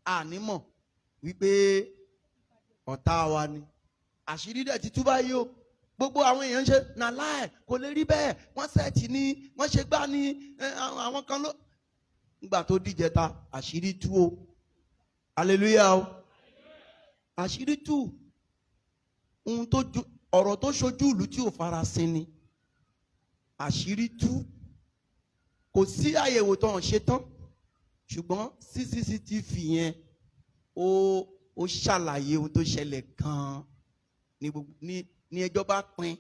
Speaker 1: ànímọ̀ wípé ọ̀tá wa ni. Àṣírí dẹ̀ ti tú báyìí o. Gbogbo àwọn èèyàn ń ṣe nàláì, kò lè rí bẹ́ẹ̀, wọ́n sẹ́ẹ̀tì ni, wọ́n ṣe gbá ni, àwọn kan ló. Nígbà tó díjẹta àṣírí tú o. Hallelujah o. Àṣírí tú. Ọ̀rọ̀ tó ṣojú ìlú tí ò farasin ni. Àṣírí tú. Kò sí àyẹ̀wò tó hàn ṣe tán, ṣùgbọ́n CCTV yẹn ó ṣàlàyé ohun tó ṣẹlẹ̀ gan-an ní ẹjọ́ bá pín.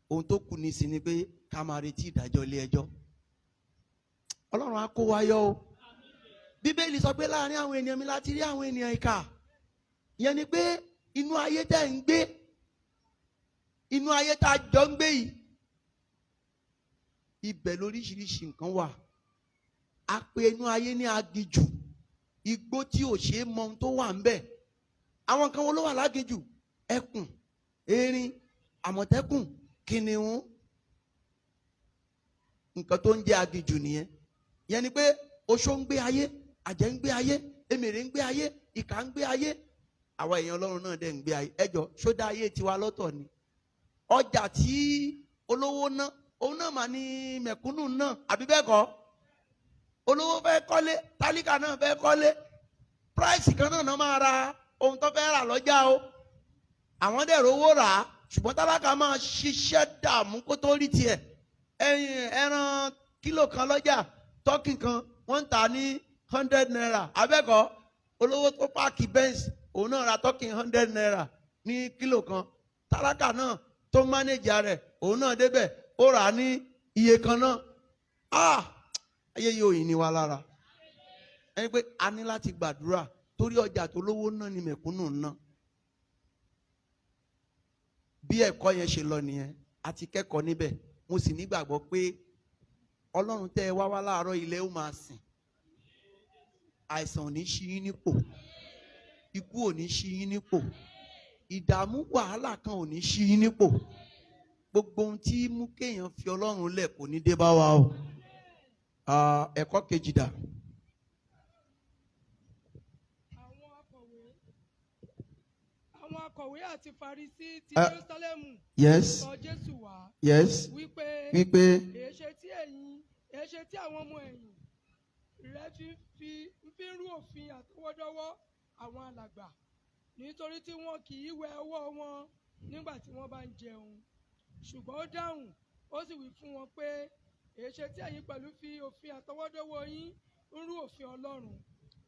Speaker 1: Ohun tó kù ní sí ni pé ká máa retí ìdájọ́ ilé ẹjọ́. Ọlọ́run á kó wa yọ o. Bíbélì sọ pé láàrin àwọn ènìyàn mi láti rí àwọn ènìyàn ìkà. Ìyẹn ni pé inú ayé tẹ́ ń gbé, inú ayé tá a jọ ń gbé yìí, ibẹ̀ lóríṣiríṣi nǹkan wà. A pè inú ayé ní aginjù, igbó tí ò ṣeé mọ ohun tó wà ń bẹ̀. Àwọn kan wo ló wà láginjù? Ẹkùn, erin, àmọ̀tẹ́kùn, kìnìún. Nǹkan tó ń jẹ́ aginjù nìyẹn. Ìyẹn ni pé oṣó ń gbé ayé, àjẹ́ ń gbé ayé, emèrè ń gbé ayé, ìkà ń gbé ayé. Àwa èèyàn Ọlọ́run náà dẹ̀ ń gbé ayé. Ẹjọ́ ṣó dá ayé tiwa lọ́tọ̀ ni? Ọjà tí olówó ná, òun náà mà ní mẹ̀kúnnù náà, àbí bẹ́ẹ̀ kọ́? Olówó fẹ́ kọ́lé, tálíkà náà fẹ́ kọ́lé. Price kan náà máa ra ohun tó fẹ́ rà lọ́jà o. Àwọn dẹ̀ rówó rà á, ṣùgbọ́n tálákà máa ṣiṣẹ́ dààmú kó tó rí tiẹ̀. Ẹran kílò kan lọ́jà, tọ́kì kan wọ́n ń tà ní 100 naira, abẹ́kọ̀? Olówó tó páàkì Benz, òun náà ra tọ́kì 100 naira ní kílò kan. Tálákà náà tó mánéjà rẹ̀, òun náà débẹ̀, ó rà á ní iye kan náà. Ayé yóò yìn ní wa lára. Ẹni pé a ní láti gbàdúrà, torí ọjà tó lówó náà ni mẹ̀kúnnù náà. Bí ẹ̀kọ́ yẹn ṣe lọ nìyẹn, a ti kẹ́kọ̀ọ́ níbẹ̀. Mo sì nígbàgbọ́ pé Ọlọ́run tẹ́ ẹ wá láàárọ̀ ilẹ̀ ó máa sìn. Àìsàn ò ní ṣí yín nípò, ikú ò ní ṣí yín nípò, ìdààmú wàhálà kan ò ní ṣí yín nípò. Gbogbo ohun tí mú kéèyàn fi Ọlọ́run lẹ̀ kò ní dé bá wa o. Ẹ̀kọ́ kejì dà.
Speaker 2: Àwọn akọ̀wé àti Farisí ti Jerúsálẹ́mù sọ Jésù wá wípé èéṣe tí àwọn ọmọ ẹ̀yìn rẹ̀ fi ń rú òfin àtọwọ́dọ́wọ́ àwọn alàgbà, nítorí tí wọn kì í wẹ ọwọ́ wọn nígbà tí wọ́n bá ń jẹun. Ṣùgbọ́n ó dáhùn, ó sì wí fún wọn pé èéṣe tí ẹ̀yin pẹ̀lú fi òfin àtọwọ́dọ́wọ́ yín ń rú òfin Ọlọ́run.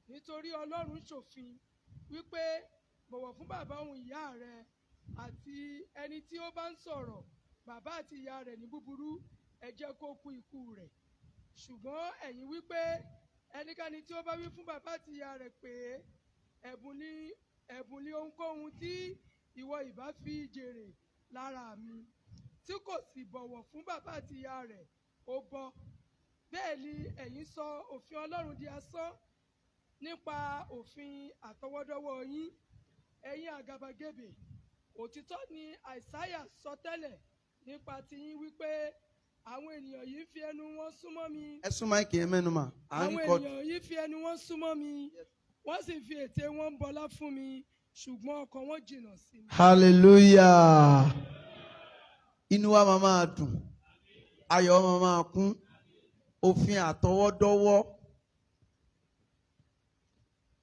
Speaker 2: Nítorí Ọlọ́run ṣòfin wípé bọ̀wọ̀ fún bàbá òun ìyá rẹ̀, àti ẹni tí ó bá ń sọ̀rọ̀ bàbá àti ìyá rẹ̀ ní búburú, ẹ jẹ́ kó kú ikú rẹ̀. Ṣùgbọ́n ẹ̀yin wípé ẹnikẹ́ni tí ó bá wí fún bàbá àti ìyá rẹ̀ pé ẹ̀bùn ni ohunkóhun tí ìwọ ìbá fi jèrè lára mi, tí kò sì bọ̀wọ̀ fún bàbá àti ìyá rẹ̀, ó bọ́. Bẹ́ẹ̀ ni ẹ̀yin sọ òfin Ọlọ́run di asán nípa òfin àtọwọ́dọ́wọ́ yín. Ẹ̀yin àgàbàgebè, òtítọ́ ni Àìsáyà sọ tẹ́lẹ̀ nípa tiyín wípé àwọn ènìyàn yìí fi ẹnu wọn súnmọ́ mi.
Speaker 1: Ẹ súnmọ́ ìkì yẹn mẹ́nu mà.
Speaker 2: Àwọn ènìyàn yìí fi ẹnu wọn súnmọ́ mi, wọ́n sì fi ètè wọn bọlá fún mi, ṣùgbọ́n ọkàn wọn jìnnà sí mi.
Speaker 1: Hallelujah. Inú wa máa dùn, ayọ̀ wa máa kún. Òfin àtọwọ́dọ́wọ́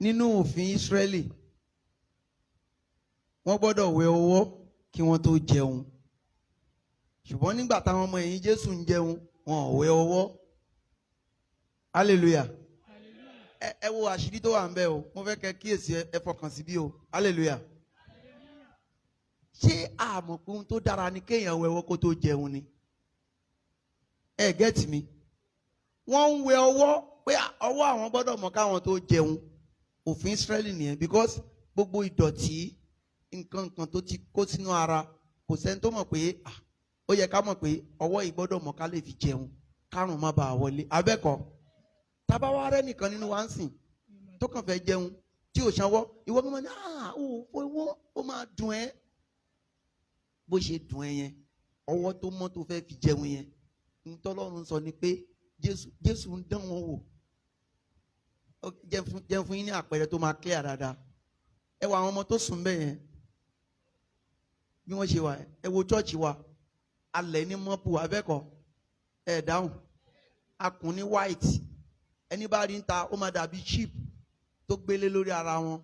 Speaker 1: nínú òfin Ísírẹ́lì, wọ́n gbọ́dọ̀ wẹ ọwọ́ kí wọ́n tó jẹun. Ṣùgbọ́n nígbà táwọn ọmọ ẹ̀yìn Jésù ń jẹun, wọn ò wẹ ọwọ́. Hallelujah. Ẹ wo àṣírí tó wà ń bẹ o. Mo fẹ́ kẹ́ kíyèsí, ẹ fọkàn sí bí o. Hallelujah. Ṣé àmọ̀ pé ohun tó dára ni kéèyàn wẹ ọwọ́ kó tó jẹun ni? Ẹ gẹ́tì mi. Wọ́n ń wẹ ọwọ́ pé ọwọ́ àwọn gbọ́dọ̀ mọ́ káwọn tó jẹun. Òfin Ísírẹ́lì nìyẹn, because gbogbo ìdọ̀tí nǹkan tó ti kó sínú ara, kò sẹ́ni tó mọ̀ pé ó yẹ ká mọ̀ pé ọwọ́ yìí gbọ́dọ̀ mọ́ ká lè fi jẹun, kárùn má bàa wọlé. Abẹ́kọ̀ tábà wá rẹ́ nìkan nínú wa ń sìn tó kàn fẹ́ jẹun tí ò sanwó ìwọ gbọ́n ní owó ó máa dùn ẹ́ bó ṣe dùn ẹ́ yẹn ọwọ́ tó mọ́ tó fẹ́ fi jẹun yẹn ntọ́lọ́run sọ ni pé Jésù ń dán wọn wò jẹun fún yín ní àpẹẹrẹ tó máa clear dáadáa ẹ wo àwọn ọmọ tó sùn bẹ́ẹ̀ yẹn bí wọ́n ṣe wà ẹ wo chọ́ọ̀chì wa alẹ̀ ní mọ́pù abẹ́kọ̀ ẹ̀ dáhùn akùn ní white ẹni bá rí ń ta ó máa dàbí chip tó gbélé lórí ara wọn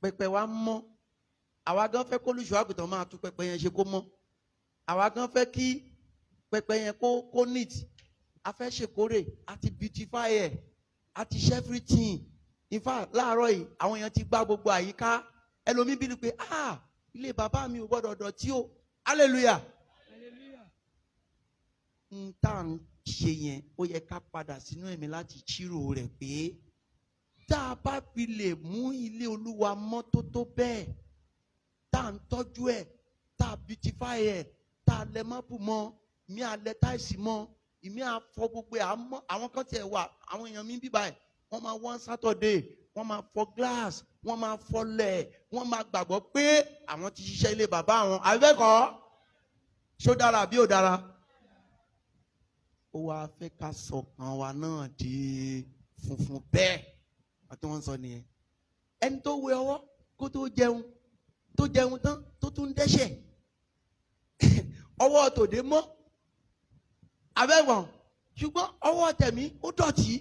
Speaker 1: pẹpẹ wa mọ́ àwa gan fẹ́ kó olùṣọ́ àgùntàn máa tún pẹpẹ yẹn ṣe kó mọ́ àwa gan fẹ́ kí pẹpẹ yẹn kó neat a fẹ́ ṣèkórè àti beautify ẹ̀ àti ṣe everything in fact láàárọ̀ yìí àwọn èèyàn ti gbá gbogbo àyíká ẹlòmíì bí ni pé ilé bàbá mi ò gbọ́dọ̀ dọ̀tí o hallelujah n tá à ń ṣe yẹn ó yẹ ká padà sínú ẹ̀mí láti ṣírò rẹ̀ pé tá a bá fi lè mú ilé Olúwa mọ́ tó bẹ́ẹ̀ tá à ń tọ́jú ẹ̀ tá a beautify ẹ̀ tá a lẹ máàpù mọ́ ìmí alẹ́ táìsì mọ́ ìmí àfọ gbogbo ẹ̀ àmọ́ àwọn kan tiẹ̀ wà àwọn èèyàn mi bíbá ẹ̀ wọ́n máa wọ́n Saturday wọ́n máa fọ glass wọ́n máa fọlẹ̀ wọ́n máa gbàgbọ́ pé àwọn ti ṣiṣẹ́ ilé bàbá àwọn àbẹ́kọ̀ọ́ ṣó dára bí ò dára ó wáá fẹ́ ká sọ̀kan wa náà di funfun bẹ́ẹ̀ àti wọ́n sọ nìyẹn ẹni tó wẹ ọwọ́ kó tó jẹun tán tó tún ń dẹ́ṣẹ̀ ọwọ́ tòde mọ́ abẹ́gbọ̀n ṣùgbọ́n ọwọ́ tẹ̀mí ó dọ̀tí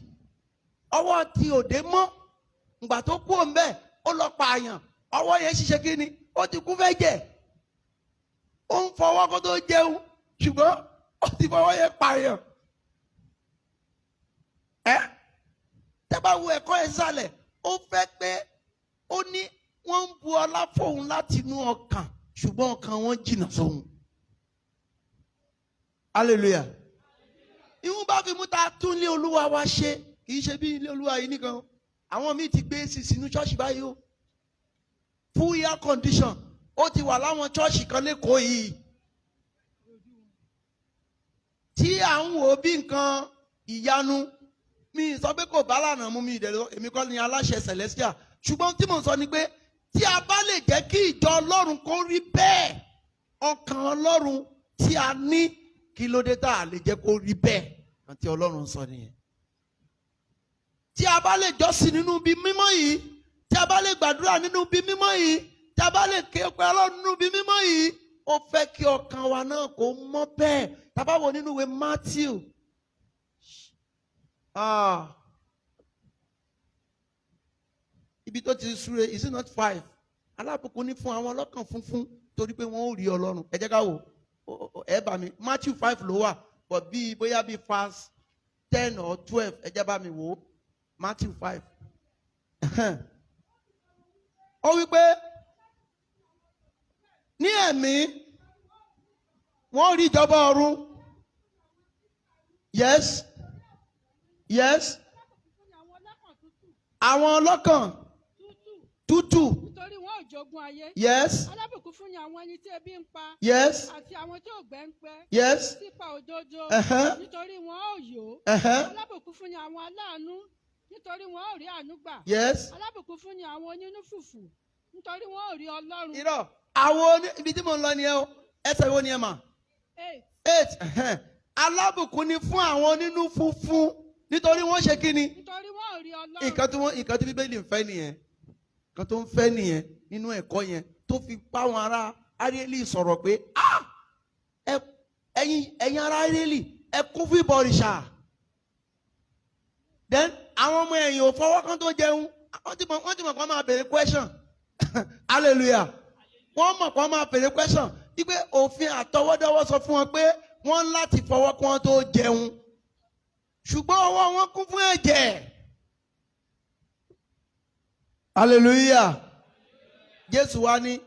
Speaker 1: ọwọ́ tí òde mọ́ ìgbà tó kú òun bẹ́ẹ̀ ó lọ pààyàn ọwọ́ yẹn ṣiṣẹ́ kí ni ó ti kú fẹ́ jẹ ó ń fọwọ́ kó tó jẹun ṣùgbọ́n ó ti fọwọ́ yẹn pààyàn tẹ́bá wo ẹ̀kọ́ ẹ̀ sálẹ̀ ó fẹ́ pé ó ní wọ́n ń bu ọlá fóun láti inú ọkàn ṣùgbọ́n ọkàn wọn jìnnà sóhun hallelujah ìhun bá fi mú ta tún ilé Olúwa wa ṣe kì í ṣe bí ilé Olúwa yìí nìkan àwọn míì ti gbé èsì sínú ṣọ́ọ̀ṣì báyìí o full air condition ó ti wà láwọn ṣọ́ọ̀ṣì kan lẹ́kọ̀ọ́ yìí tí à ń wò bí nǹkan ìyanu mi sọ pé kò bá lànà mú mi ìdẹ̀rẹ̀ èmi kọ́ ni aláṣẹ Celestial ṣùgbọ́n tí mò ń sọ ni pé tí a bá lè jẹ́ kí ìjọ Ọlọ́run kó rí bẹ́ẹ̀ ọkàn Ọlọ́run tí a ní kí ló dé tá a lè jẹ́ kó rí bẹ́ẹ̀ àti Ọlọ́run sọ nìyẹn. Tí a bá lè jọ́sìn nínú ibi mímọ́ yìí tí a bá lè gbàdúrà nínú ibi mímọ́ yìí tí a bá lè ké pe Ọlọ́run nínú ibi mímọ́ yìí ó fẹ́ kí ọkàn wa náà kó mọ́ bẹ́ẹ̀ tá a bá wò nínú ìwé Matthew. Ibi tó ti súre is it not 5 alábùkún ní fún àwọn ọlọ́kàn funfun torí pé wọ́n ó rí Ọlọ́run ẹ jẹ́ ká wò ẹ bá mi Matthew 5 ló wà but bí bóyá bí verse 10 or 12 ẹ jẹ́ bá mi wò Matthew 5 ó wí pé ní ẹ̀mí wọ́n rí ìjọba ọ̀run yes àwọn ọlọ́kàn tútù
Speaker 2: nítorí wọn ò jogún ayé.
Speaker 1: yes
Speaker 2: alábùkún fún ni àwọn ẹni tí ebi ń pa.
Speaker 1: yes
Speaker 2: àti àwọn tí òǹgbẹ ń gbẹ.
Speaker 1: yes
Speaker 2: sípa òdodo. nítorí wọn ò yó. alábùkún fún ni àwọn aláàánú nítorí wọn ò rí àánú gbà.
Speaker 1: yes
Speaker 2: alábùkún fún ni àwọn onínú fùfù nítorí wọn ò rí Ọlọ́run.
Speaker 1: irọ́ àwọn ibi tí mo ń lọ nìyẹn o ẹsẹ̀ wo ni ẹ mà. 8 alábùkún ni fún àwọn onínú funfun nítorí wọ́n ṣe kí ni.
Speaker 2: nítorí wọn ò rí Ọlọ́run.
Speaker 1: nǹkan tí Bíbélì ń fẹ́ nìyẹn nǹkan tó ń fẹ́ nìyẹn nínú ẹ̀kọ́ yẹn tó fi bá wọn ará Áríélì sọ̀rọ̀ pé ẹ̀yin ará Áríélì ẹ kún fún ìbọ̀rìṣà then àwọn ọmọ ẹ̀yìn ò fọwọ́ kan tó jẹun wọ́n ti mọ̀ kó máa bèrè question hallelujah wọ́n mọ̀ kó máa bèrè question wípé òfin àtọwọ́dọ́wọ́ sọ fún wọn pé wọ́n láti fọwọ́ kí wọ́n tó jẹun ṣùgbọ́n ọwọ́ wọn kún fún ẹ̀jẹ̀ hallelujah Jésù wá ní